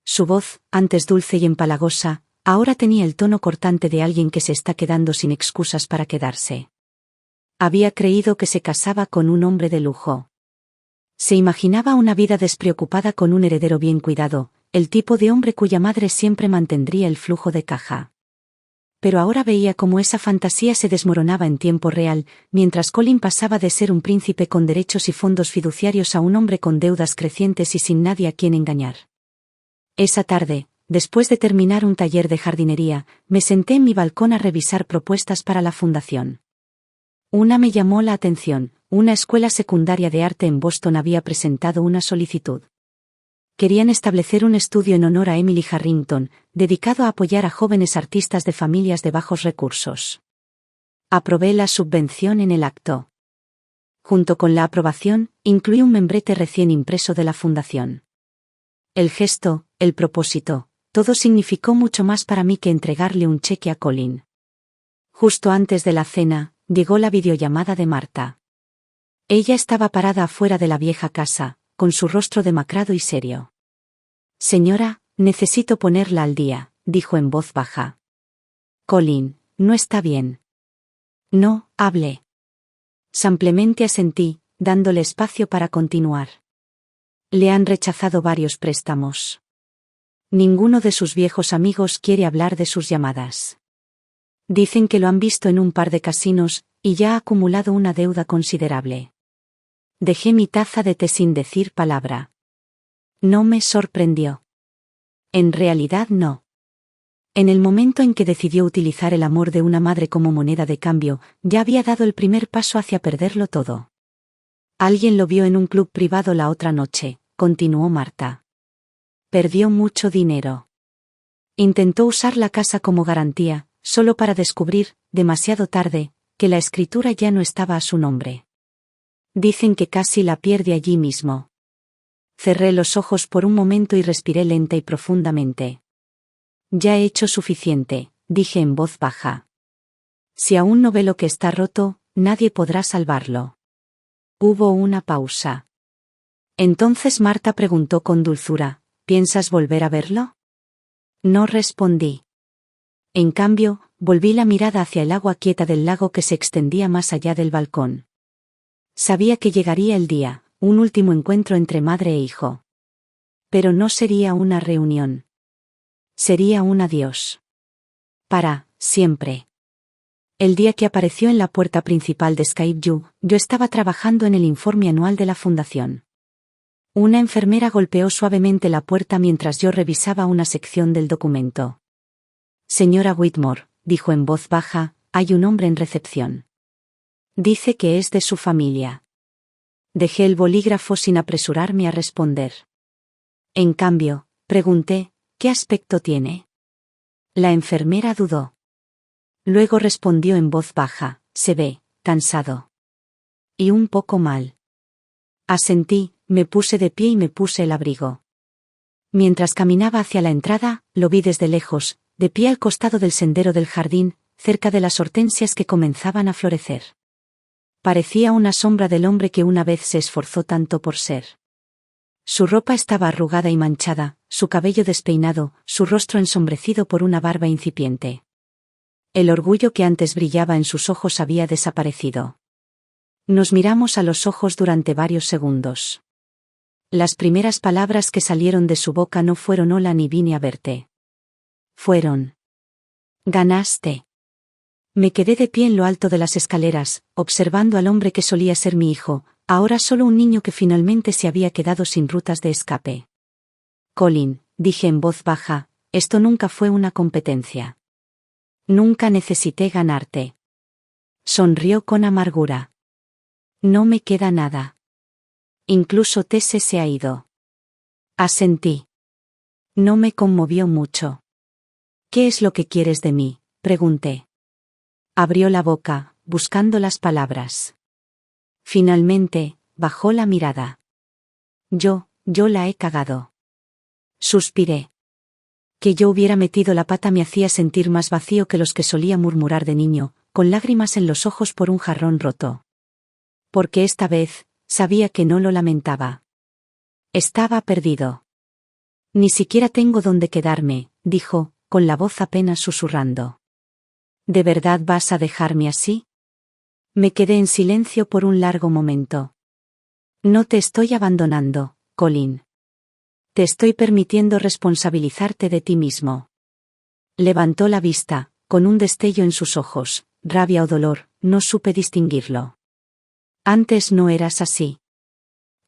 Su voz, antes dulce y empalagosa, ahora tenía el tono cortante de alguien que se está quedando sin excusas para quedarse. Había creído que se casaba con un hombre de lujo. Se imaginaba una vida despreocupada con un heredero bien cuidado, el tipo de hombre cuya madre siempre mantendría el flujo de caja. Pero ahora veía cómo esa fantasía se desmoronaba en tiempo real, mientras Colin pasaba de ser un príncipe con derechos y fondos fiduciarios a un hombre con deudas crecientes y sin nadie a quien engañar. Esa tarde, después de terminar un taller de jardinería, me senté en mi balcón a revisar propuestas para la fundación. Una me llamó la atención: una escuela secundaria de arte en Boston había presentado una solicitud. Querían establecer un estudio en honor a Emily Harrington, dedicado a apoyar a jóvenes artistas de familias de bajos recursos. Aprobé la subvención en el acto. Junto con la aprobación, incluí un membrete recién impreso de la fundación. El gesto, el propósito, todo significó mucho más para mí que entregarle un cheque a Colin. Justo antes de la cena, llegó la videollamada de Marta. Ella estaba parada afuera de la vieja casa, con su rostro demacrado y serio. «Señora, necesito ponerla al día», dijo en voz baja. «Colin, no está bien». «No, hable». Simplemente asentí, dándole espacio para continuar. Le han rechazado varios préstamos. Ninguno de sus viejos amigos quiere hablar de sus llamadas. Dicen que lo han visto en un par de casinos, y ya ha acumulado una deuda considerable. Dejé mi taza de té sin decir palabra. No me sorprendió. En realidad no. En el momento en que decidió utilizar el amor de una madre como moneda de cambio, ya había dado el primer paso hacia perderlo todo. Alguien lo vio en un club privado la otra noche, continuó Marta. Perdió mucho dinero. Intentó usar la casa como garantía, solo para descubrir, demasiado tarde, que la escritura ya no estaba a su nombre. Dicen que casi la pierde allí mismo. Cerré los ojos por un momento y respiré lenta y profundamente. Ya he hecho suficiente, dije en voz baja. Si aún no ve lo que está roto, nadie podrá salvarlo. Hubo una pausa. Entonces Marta preguntó con dulzura: ¿piensas volver a verlo? No respondí. En cambio, volví la mirada hacia el agua quieta del lago que se extendía más allá del balcón. Sabía que llegaría el día, un último encuentro entre madre e hijo. Pero no sería una reunión. Sería un adiós. Para siempre. El día que apareció en la puerta principal de Skyview, yo estaba trabajando en el informe anual de la fundación. Una enfermera golpeó suavemente la puerta mientras yo revisaba una sección del documento. «Señora Whitmore», dijo en voz baja, «hay un hombre en recepción. Dice que es de su familia». Dejé el bolígrafo sin apresurarme a responder. En cambio, pregunté: «¿Qué aspecto tiene?». La enfermera dudó. Luego respondió en voz baja: «Se ve cansado. Y un poco mal». Asentí, me puse de pie y me puse el abrigo. Mientras caminaba hacia la entrada, lo vi desde lejos, de pie al costado del sendero del jardín, cerca de las hortensias que comenzaban a florecer. Parecía una sombra del hombre que una vez se esforzó tanto por ser. Su ropa estaba arrugada y manchada, su cabello despeinado, su rostro ensombrecido por una barba incipiente. El orgullo que antes brillaba en sus ojos había desaparecido. Nos miramos a los ojos durante varios segundos. Las primeras palabras que salieron de su boca no fueron «hola» ni «vine a verte». Fueron: «Ganaste». Me quedé de pie en lo alto de las escaleras, observando al hombre que solía ser mi hijo, ahora solo un niño que finalmente se había quedado sin rutas de escape. «Colin», dije en voz baja, «esto nunca fue una competencia. Nunca necesité ganarte». Sonrió con amargura. «No me queda nada. Incluso Tese se ha ido». Asentí. No me conmovió mucho. «¿Qué es lo que quieres de mí?», pregunté. Abrió la boca, buscando las palabras. Finalmente, bajó la mirada. Yo la he cagado». Suspiré. Que yo hubiera metido la pata me hacía sentir más vacío que los que solía murmurar de niño, con lágrimas en los ojos por un jarrón roto. Porque esta vez, sabía que no lo lamentaba. Estaba perdido. «Ni siquiera tengo dónde quedarme», dijo, con la voz apenas susurrando. «¿De verdad vas a dejarme así?». Me quedé en silencio por un largo momento. «No te estoy abandonando, Colin. Te estoy permitiendo responsabilizarte de ti mismo. Levantó la vista, con un destello en sus ojos, rabia o dolor, no supe distinguirlo. Antes no eras así.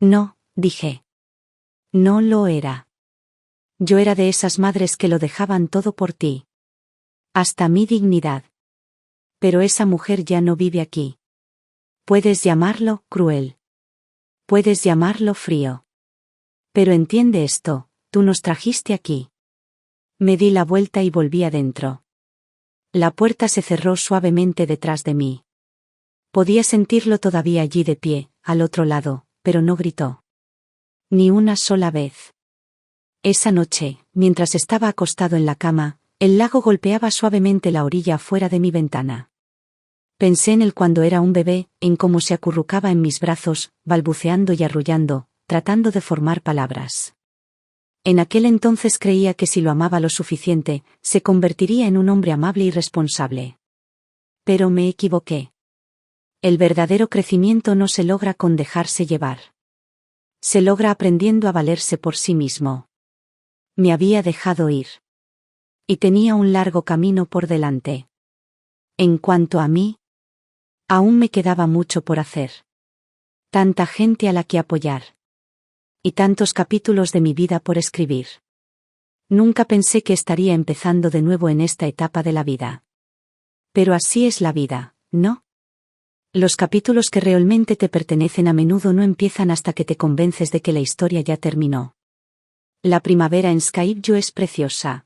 No, dije. No lo era. Yo era de esas madres que lo dejaban todo por ti. Hasta mi dignidad. Pero esa mujer ya no vive aquí. Puedes llamarlo cruel. Puedes llamarlo frío. Pero entiende esto, tú nos trajiste aquí. Me di la vuelta y volví adentro. La puerta se cerró suavemente detrás de mí. Podía sentirlo todavía allí de pie, al otro lado, pero no gritó. Ni una sola vez. Esa noche, mientras estaba acostado en la cama, el lago golpeaba suavemente la orilla afuera de mi ventana. Pensé en él cuando era un bebé, en cómo se acurrucaba en mis brazos, balbuceando y arrullando, tratando de formar palabras. En aquel entonces creía que si lo amaba lo suficiente, se convertiría en un hombre amable y responsable. Pero me equivoqué. El verdadero crecimiento no se logra con dejarse llevar. Se logra aprendiendo a valerse por sí mismo. Me había dejado ir. Y tenía un largo camino por delante. En cuanto a mí, aún me quedaba mucho por hacer. Tanta gente a la que apoyar. Y tantos capítulos de mi vida por escribir. Nunca pensé que estaría empezando de nuevo en esta etapa de la vida. Pero así es la vida, ¿no? Los capítulos que realmente te pertenecen a menudo no empiezan hasta que te convences de que la historia ya terminó. La primavera en Skyview es preciosa.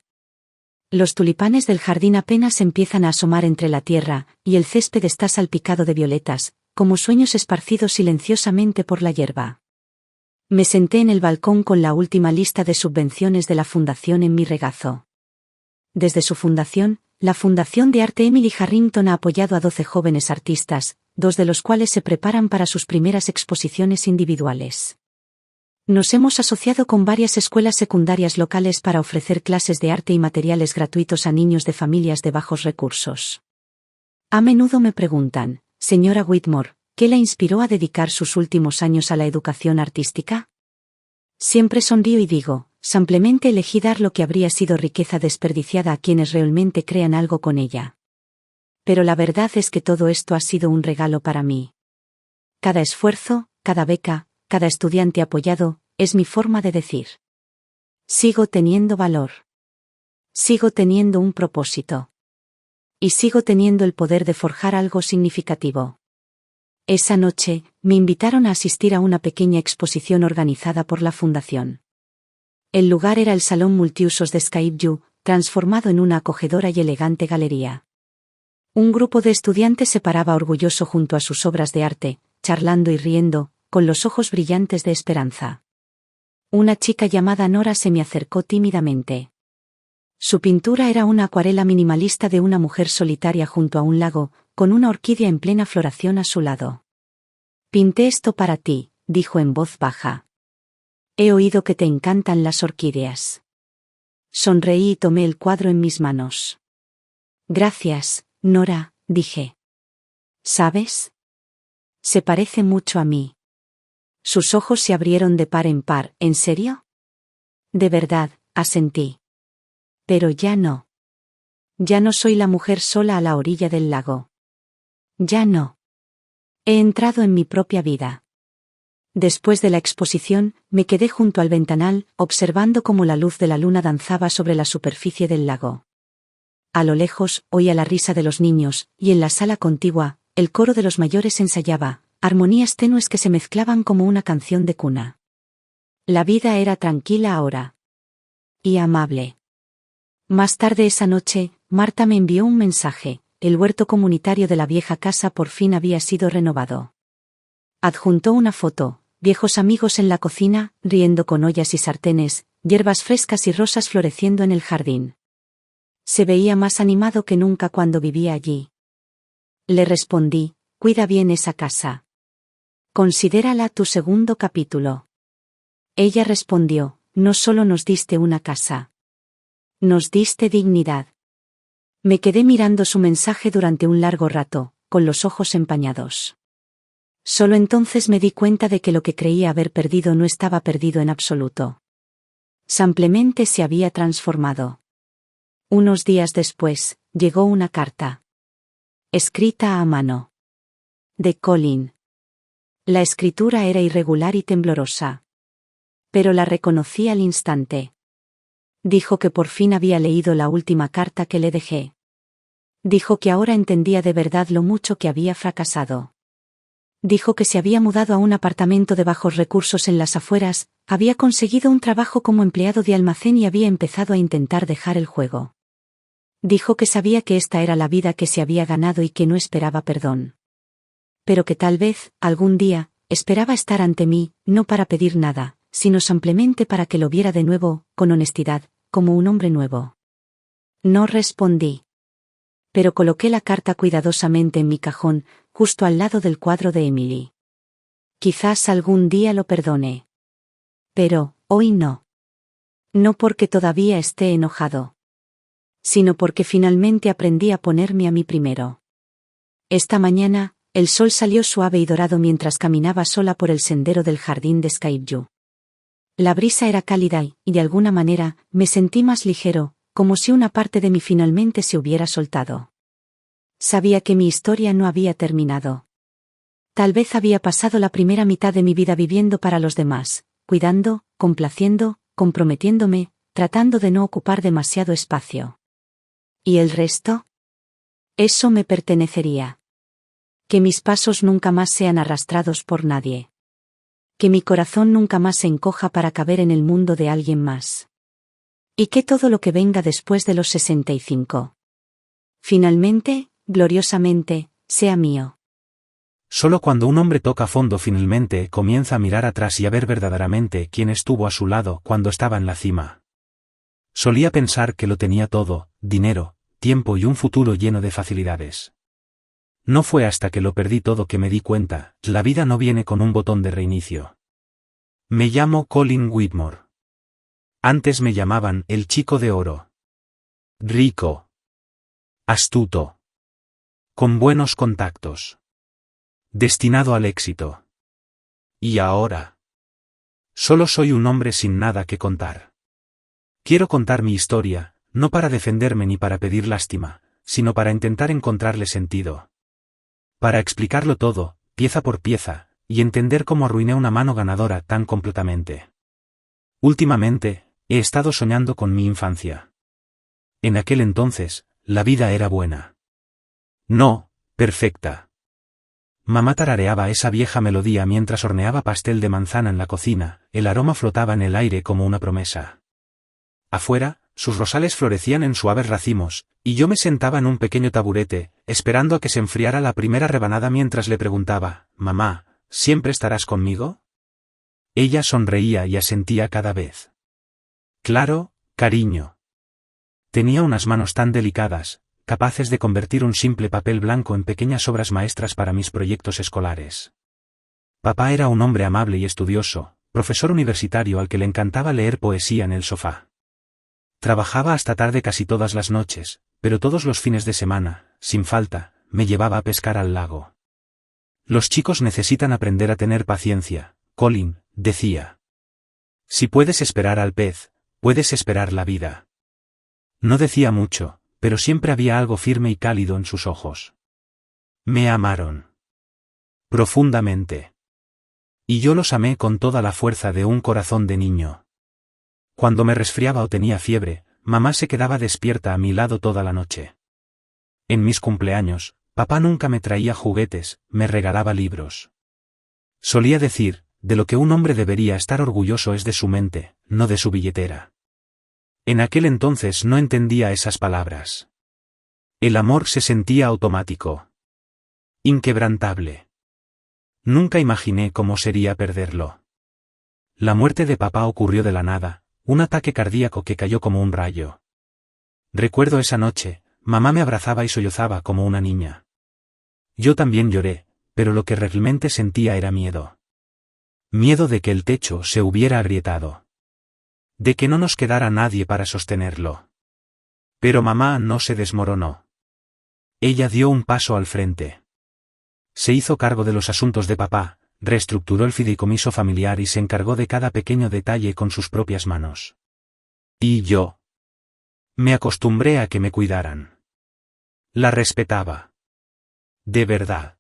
Los tulipanes del jardín apenas empiezan a asomar entre la tierra, y el césped está salpicado de violetas, como sueños esparcidos silenciosamente por la hierba. Me senté en el balcón con la última lista de subvenciones de la fundación en mi regazo. Desde su fundación, la Fundación de Arte Emily Harrington ha apoyado a 12 jóvenes artistas, 2 de los cuales se preparan para sus primeras exposiciones individuales. Nos hemos asociado con varias escuelas secundarias locales para ofrecer clases de arte y materiales gratuitos a niños de familias de bajos recursos. A menudo me preguntan, señora Whitmore, ¿qué la inspiró a dedicar sus últimos años a la educación artística? Siempre sonrío y digo, simplemente elegí dar lo que habría sido riqueza desperdiciada a quienes realmente crean algo con ella. Pero la verdad es que todo esto ha sido un regalo para mí. Cada esfuerzo, cada beca, cada estudiante apoyado, es mi forma de decir. Sigo teniendo valor. Sigo teniendo un propósito. Y sigo teniendo el poder de forjar algo significativo. Esa noche, me invitaron a asistir a una pequeña exposición organizada por la Fundación. El lugar era el Salón Multiusos de Skyview, transformado en una acogedora y elegante galería. Un grupo de estudiantes se paraba orgulloso junto a sus obras de arte, charlando y riendo, con los ojos brillantes de esperanza. Una chica llamada Nora se me acercó tímidamente. Su pintura era una acuarela minimalista de una mujer solitaria junto a un lago, con una orquídea en plena floración a su lado. Pinté esto para ti, dijo en voz baja. He oído que te encantan las orquídeas. Sonreí y tomé el cuadro en mis manos. Gracias, Nora, dije. ¿Sabes? Se parece mucho a mí. Sus ojos se abrieron de par en par. ¿En serio? De verdad, asentí. Pero ya no. Ya no soy la mujer sola a la orilla del lago. Ya no. He entrado en mi propia vida. Después de la exposición, me quedé junto al ventanal, observando cómo la luz de la luna danzaba sobre la superficie del lago. A lo lejos, oía la risa de los niños, y en la sala contigua, el coro de los mayores ensayaba, armonías tenues que se mezclaban como una canción de cuna. La vida era tranquila ahora. Y amable. Más tarde esa noche, Marta me envió un mensaje. El huerto comunitario de la vieja casa por fin había sido renovado. Adjuntó una foto, viejos amigos en la cocina, riendo con ollas y sartenes, hierbas frescas y rosas floreciendo en el jardín. Se veía más animado que nunca cuando vivía allí. Le respondí, cuida bien esa casa. Considérala tu segundo capítulo. Ella respondió, no solo nos diste una casa. Nos diste dignidad. Me quedé mirando su mensaje durante un largo rato, con los ojos empañados. Solo entonces me di cuenta de que lo que creía haber perdido no estaba perdido en absoluto. Simplemente se había transformado. Unos días después, llegó una carta. Escrita a mano. De Colin. La escritura era irregular y temblorosa. Pero la reconocí al instante. Dijo que por fin había leído la última carta que le dejé. Dijo que ahora entendía de verdad lo mucho que había fracasado. Dijo que se había mudado a un apartamento de bajos recursos en las afueras, había conseguido un trabajo como empleado de almacén y había empezado a intentar dejar el juego. Dijo que sabía que esta era la vida que se había ganado y que no esperaba perdón. Pero que tal vez, algún día, esperaba estar ante mí, no para pedir nada, sino simplemente para que lo viera de nuevo, con honestidad, como un hombre nuevo. No respondí. Pero coloqué la carta cuidadosamente en mi cajón, justo al lado del cuadro de Emily. Quizás algún día lo perdone. Pero, hoy no. No porque todavía esté enojado. Sino porque finalmente aprendí a ponerme a mí primero. Esta mañana, el sol salió suave y dorado mientras caminaba sola por el sendero del jardín de Skyview. La brisa era cálida y, de alguna manera, me sentí más ligero, como si una parte de mí finalmente se hubiera soltado. Sabía que mi historia no había terminado. Tal vez había pasado la primera mitad de mi vida viviendo para los demás, cuidando, complaciendo, comprometiéndome, tratando de no ocupar demasiado espacio. ¿Y el resto? Eso me pertenecería. Que mis pasos nunca más sean arrastrados por nadie. Que mi corazón nunca más se encoja para caber en el mundo de alguien más. Y que todo lo que venga después de los 65. Finalmente, gloriosamente, sea mío. Solo cuando un hombre toca fondo finalmente comienza a mirar atrás y a ver verdaderamente quién estuvo a su lado cuando estaba en la cima. Solía pensar que lo tenía todo, dinero, tiempo y un futuro lleno de facilidades. No fue hasta que lo perdí todo que me di cuenta, la vida no viene con un botón de reinicio. Me llamo Colin Whitmore. Antes me llamaban el chico de oro. Rico. Astuto. Con buenos contactos. Destinado al éxito. Y ahora. Solo soy un hombre sin nada que contar. Quiero contar mi historia, no para defenderme ni para pedir lástima, sino para intentar encontrarle sentido. Para explicarlo todo, pieza por pieza, y entender cómo arruiné una mano ganadora tan completamente. Últimamente, he estado soñando con mi infancia. En aquel entonces, la vida era buena. No, perfecta. Mamá tarareaba esa vieja melodía mientras horneaba pastel de manzana en la cocina, el aroma flotaba en el aire como una promesa. Afuera, sus rosales florecían en suaves racimos, y yo me sentaba en un pequeño taburete, esperando a que se enfriara la primera rebanada mientras le preguntaba, «Mamá, ¿siempre estarás conmigo?» Ella sonreía y asentía cada vez. «Claro, cariño». Tenía unas manos tan delicadas, capaces de convertir un simple papel blanco en pequeñas obras maestras para mis proyectos escolares. Papá era un hombre amable y estudioso, profesor universitario al que le encantaba leer poesía en el sofá. Trabajaba hasta tarde casi todas las noches, pero todos los fines de semana, sin falta, me llevaba a pescar al lago. Los chicos necesitan aprender a tener paciencia, Colin, decía. Si puedes esperar al pez, puedes esperar la vida. No decía mucho, pero siempre había algo firme y cálido en sus ojos. Me amaron. Profundamente. Y yo los amé con toda la fuerza de un corazón de niño. Cuando me resfriaba o tenía fiebre, mamá se quedaba despierta a mi lado toda la noche. En mis cumpleaños, papá nunca me traía juguetes, me regalaba libros. Solía decir, de lo que un hombre debería estar orgulloso es de su mente, no de su billetera. En aquel entonces no entendía esas palabras. El amor se sentía automático. Inquebrantable. Nunca imaginé cómo sería perderlo. La muerte de papá ocurrió de la nada. Un ataque cardíaco que cayó como un rayo. Recuerdo esa noche, mamá me abrazaba y sollozaba como una niña. Yo también lloré, pero lo que realmente sentía era miedo. Miedo de que el techo se hubiera agrietado. De que no nos quedara nadie para sostenerlo. Pero mamá no se desmoronó. Ella dio un paso al frente. Se hizo cargo de los asuntos de papá, reestructuró el fideicomiso familiar y se encargó de cada pequeño detalle con sus propias manos. Y yo me acostumbré a que me cuidaran. La respetaba. De verdad.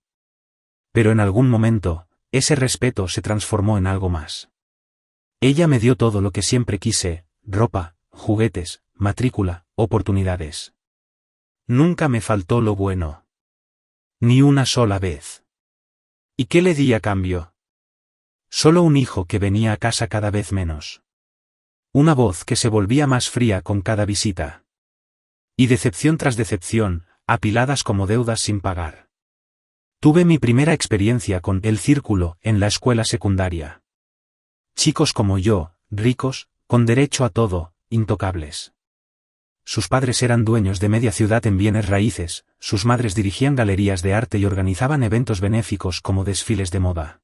Pero en algún momento, ese respeto se transformó en algo más. Ella me dio todo lo que siempre quise: ropa, juguetes, matrícula, oportunidades. Nunca me faltó lo bueno. Ni una sola vez. ¿Y qué le di a cambio? Solo un hijo que venía a casa cada vez menos. Una voz que se volvía más fría con cada visita. Y decepción tras decepción, apiladas como deudas sin pagar. Tuve mi primera experiencia con el círculo en la escuela secundaria. Chicos como yo, ricos, con derecho a todo, intocables. Sus padres eran dueños de media ciudad en bienes raíces, sus madres dirigían galerías de arte y organizaban eventos benéficos como desfiles de moda.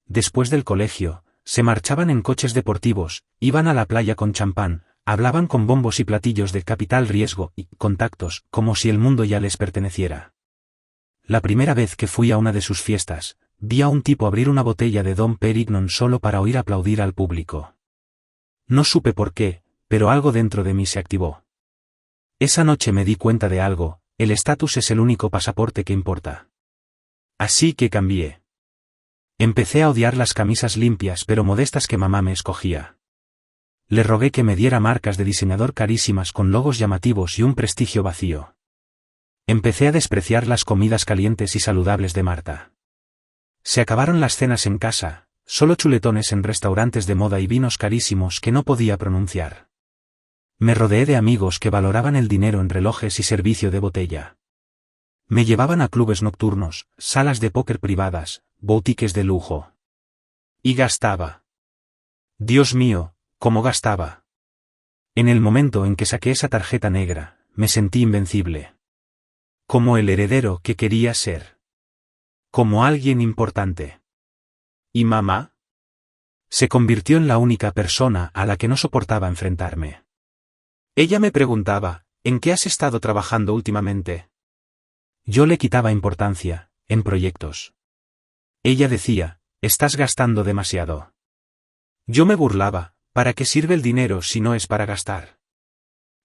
Después del colegio, se marchaban en coches deportivos, iban a la playa con champán, hablaban con bombos y platillos de capital riesgo y contactos, como si el mundo ya les perteneciera. La primera vez que fui a una de sus fiestas, vi a un tipo abrir una botella de Dom Pérignon solo para oír aplaudir al público. No supe por qué, pero algo dentro de mí se activó. Esa noche me di cuenta de algo: el estatus es el único pasaporte que importa. Así que cambié. Empecé a odiar las camisas limpias pero modestas que mamá me escogía. Le rogué que me diera marcas de diseñador carísimas con logos llamativos y un prestigio vacío. Empecé a despreciar las comidas calientes y saludables de Marta. Se acabaron las cenas en casa, solo chuletones en restaurantes de moda y vinos carísimos que no podía pronunciar. Me rodeé de amigos que valoraban el dinero en relojes y servicio de botella. Me llevaban a clubes nocturnos, salas de póker privadas, boutiques de lujo. Y gastaba. Dios mío, cómo gastaba. En el momento en que saqué esa tarjeta negra, me sentí invencible. Como el heredero que quería ser. Como alguien importante. ¿Y mamá? Se convirtió en la única persona a la que no soportaba enfrentarme. Ella me preguntaba: ¿en qué has estado trabajando últimamente? Yo le quitaba importancia: en proyectos. Ella decía: estás gastando demasiado. Yo me burlaba: ¿para qué sirve el dinero si no es para gastar?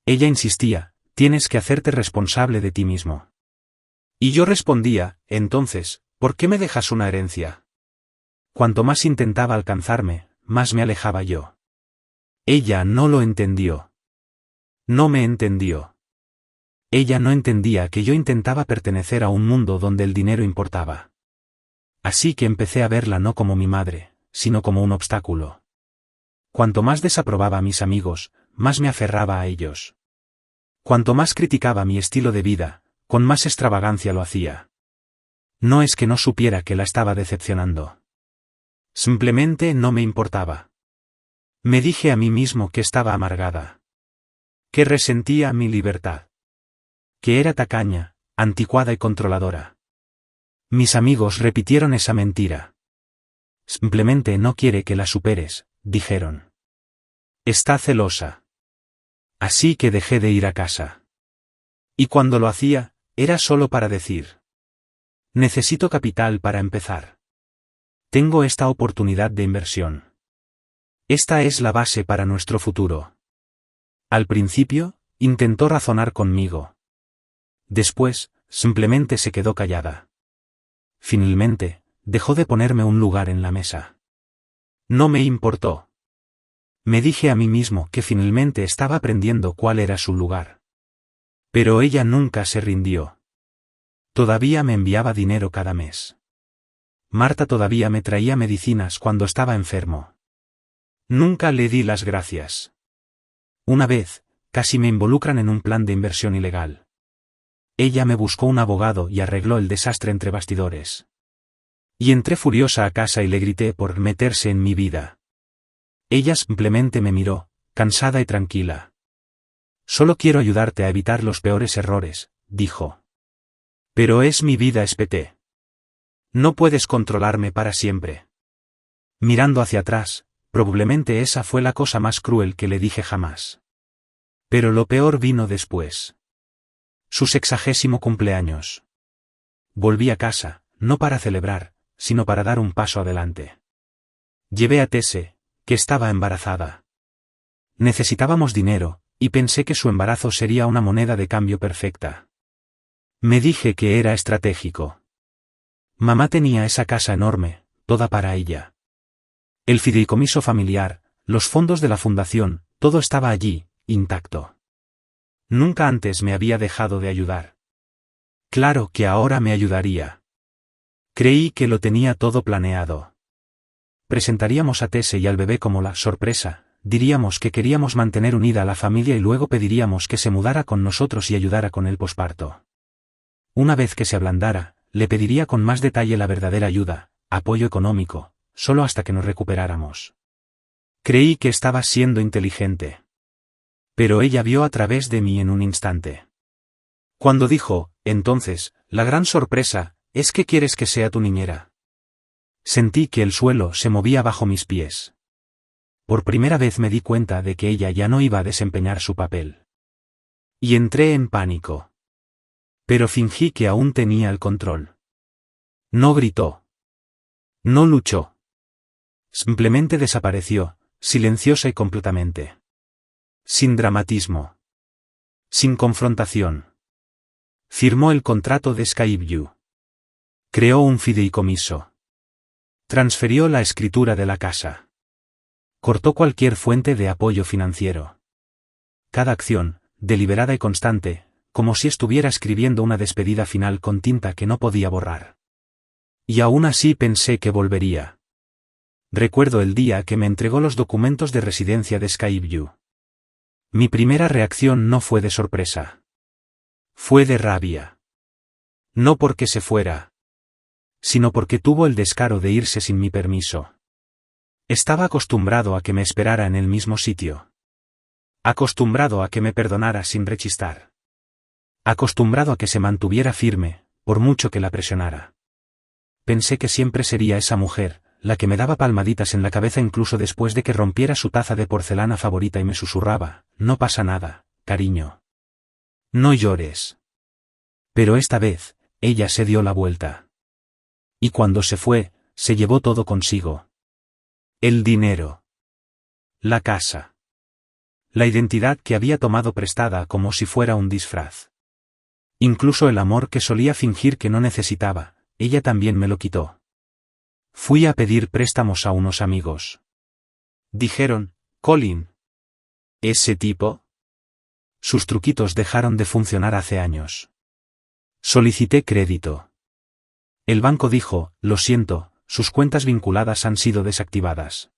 Ella insistía: tienes que hacerte responsable de ti mismo. Y yo respondía: entonces, ¿por qué me dejas una herencia? Cuanto más intentaba alcanzarme, más me alejaba yo. Ella no lo entendió. No me entendió. Ella no entendía que yo intentaba pertenecer a un mundo donde el dinero importaba. Así que empecé a verla no como mi madre, sino como un obstáculo. Cuanto más desaprobaba a mis amigos, más me aferraba a ellos. Cuanto más criticaba mi estilo de vida, con más extravagancia lo hacía. No es que no supiera que la estaba decepcionando. Simplemente no me importaba. Me dije a mí mismo que estaba amargada. Que resentía mi libertad. Que era tacaña, anticuada y controladora. Mis amigos repitieron esa mentira. Simplemente no quiere que la superes, dijeron. Está celosa. Así que dejé de ir a casa. Y cuando lo hacía, era solo para decir: necesito capital para empezar. Tengo esta oportunidad de inversión. Esta es la base para nuestro futuro. Al principio, intentó razonar conmigo. Después, simplemente se quedó callada. Finalmente, dejó de ponerme un lugar en la mesa. No me importó. Me dije a mí mismo que finalmente estaba aprendiendo cuál era su lugar. Pero ella nunca se rindió. Todavía me enviaba dinero cada mes. Marta todavía me traía medicinas cuando estaba enfermo. Nunca le di las gracias. Una vez, casi me involucran en un plan de inversión ilegal. Ella me buscó un abogado y arregló el desastre entre bastidores. Y entré furiosa a casa y le grité por meterse en mi vida. Ella simplemente me miró, cansada y tranquila. Solo quiero ayudarte a evitar los peores errores, dijo. Pero es mi vida, espeté. No puedes controlarme para siempre. Mirando hacia atrás, probablemente esa fue la cosa más cruel que le dije jamás. Pero lo peor vino después. Su 60º cumpleaños. Volví a casa, no para celebrar, sino para dar un paso adelante. Llevé a Tese, que estaba embarazada. Necesitábamos dinero, y pensé que su embarazo sería una moneda de cambio perfecta. Me dije que era estratégico. Mamá tenía esa casa enorme, toda para ella. El fideicomiso familiar, los fondos de la fundación, todo estaba allí, intacto. Nunca antes me había dejado de ayudar. Claro que ahora me ayudaría. Creí que lo tenía todo planeado. Presentaríamos a Tese y al bebé como la sorpresa, diríamos que queríamos mantener unida a la familia y luego pediríamos que se mudara con nosotros y ayudara con el posparto. Una vez que se ablandara, le pediría con más detalle la verdadera ayuda, apoyo económico, solo hasta que nos recuperáramos. Creí que estaba siendo inteligente. Pero ella vio a través de mí en un instante. Cuando dijo, entonces, la gran sorpresa, es que quieres que sea tu niñera. Sentí que el suelo se movía bajo mis pies. Por primera vez me di cuenta de que ella ya no iba a desempeñar su papel. Y entré en pánico. Pero fingí que aún tenía el control. No gritó. No luchó. Simplemente desapareció, silenciosa y completamente. Sin dramatismo. Sin confrontación. Firmó el contrato de Skyview. Creó un fideicomiso. Transfirió la escritura de la casa. Cortó cualquier fuente de apoyo financiero. Cada acción, deliberada y constante, como si estuviera escribiendo una despedida final con tinta que no podía borrar. Y aún así pensé que volvería. Recuerdo el día que me entregó los documentos de residencia de Skyview. Mi primera reacción no fue de sorpresa. Fue de rabia. No porque se fuera, sino porque tuvo el descaro de irse sin mi permiso. Estaba acostumbrado a que me esperara en el mismo sitio. Acostumbrado a que me perdonara sin rechistar. Acostumbrado a que se mantuviera firme, por mucho que la presionara. Pensé que siempre sería esa mujer, la que me daba palmaditas en la cabeza incluso después de que rompiera su taza de porcelana favorita y me susurraba, no pasa nada, cariño. No llores. Pero esta vez, ella se dio la vuelta. Y cuando se fue, se llevó todo consigo. El dinero. La casa. La identidad que había tomado prestada como si fuera un disfraz. Incluso el amor que solía fingir que no necesitaba, ella también me lo quitó. Fui a pedir préstamos a unos amigos. Dijeron, Colin. ¿Ese tipo? Sus truquitos dejaron de funcionar hace años. Solicité crédito. El banco dijo, lo siento, sus cuentas vinculadas han sido desactivadas.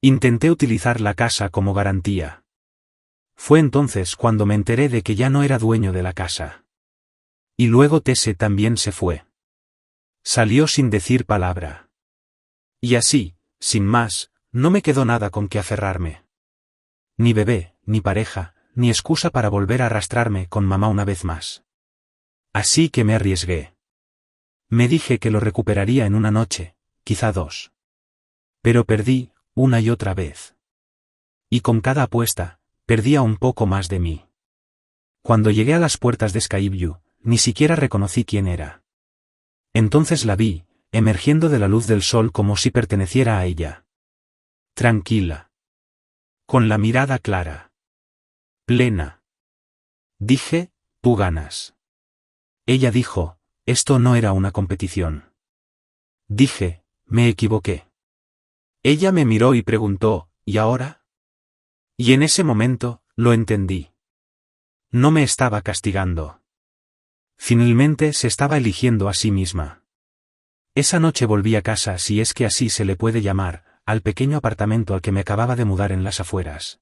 Intenté utilizar la casa como garantía. Fue entonces cuando me enteré de que ya no era dueño de la casa. Y luego Tese también se fue. Salió sin decir palabra. Y así, sin más, no me quedó nada con que aferrarme. Ni bebé, ni pareja, ni excusa para volver a arrastrarme con mamá una vez más. Así que me arriesgué. Me dije que lo recuperaría en una noche, quizá 2. Pero perdí, una y otra vez. Y con cada apuesta, perdía un poco más de mí. Cuando llegué a las puertas de Skyview, ni siquiera reconocí quién era. Entonces la vi, emergiendo de la luz del sol como si perteneciera a ella. Tranquila. Con la mirada clara. Plena. Dije, tú ganas. Ella dijo, esto no era una competición. Dije, me equivoqué. Ella me miró y preguntó, ¿y ahora? Y en ese momento, lo entendí. No me estaba castigando. Finalmente se estaba eligiendo a sí misma. Esa noche volví a casa, si es que así se le puede llamar, al pequeño apartamento al que me acababa de mudar en las afueras.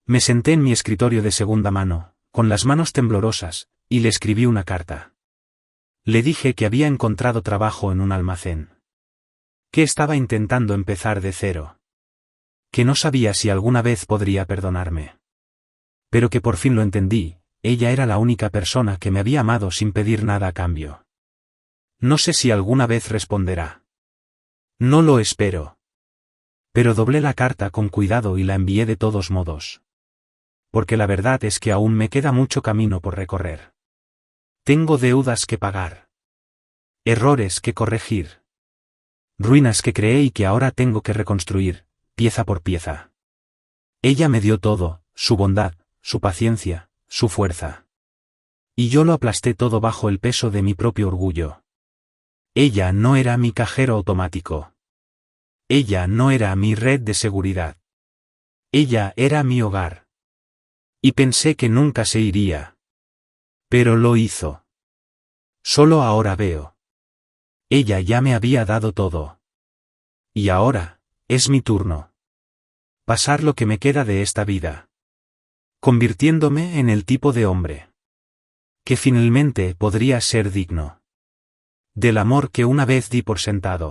Me senté en mi escritorio de segunda mano, con las manos temblorosas, y le escribí una carta. Le dije que había encontrado trabajo en un almacén. Que estaba intentando empezar de cero. Que no sabía si alguna vez podría perdonarme. Pero que por fin lo entendí, ella era la única persona que me había amado sin pedir nada a cambio. No sé si alguna vez responderá. No lo espero. Pero doblé la carta con cuidado y la envié de todos modos. Porque la verdad es que aún me queda mucho camino por recorrer. Tengo deudas que pagar. Errores que corregir. Ruinas que creé y que ahora tengo que reconstruir, pieza por pieza. Ella me dio todo, su bondad, su paciencia, su fuerza. Y yo lo aplasté todo bajo el peso de mi propio orgullo. Ella no era mi cajero automático. Ella no era mi red de seguridad. Ella era mi hogar. Y pensé que nunca se iría. Pero lo hizo. Solo ahora veo. Ella ya me había dado todo. Y ahora, es mi turno. Pasar lo que me queda de esta vida. Convirtiéndome en el tipo de hombre que finalmente podría ser digno del amor que una vez di por sentado.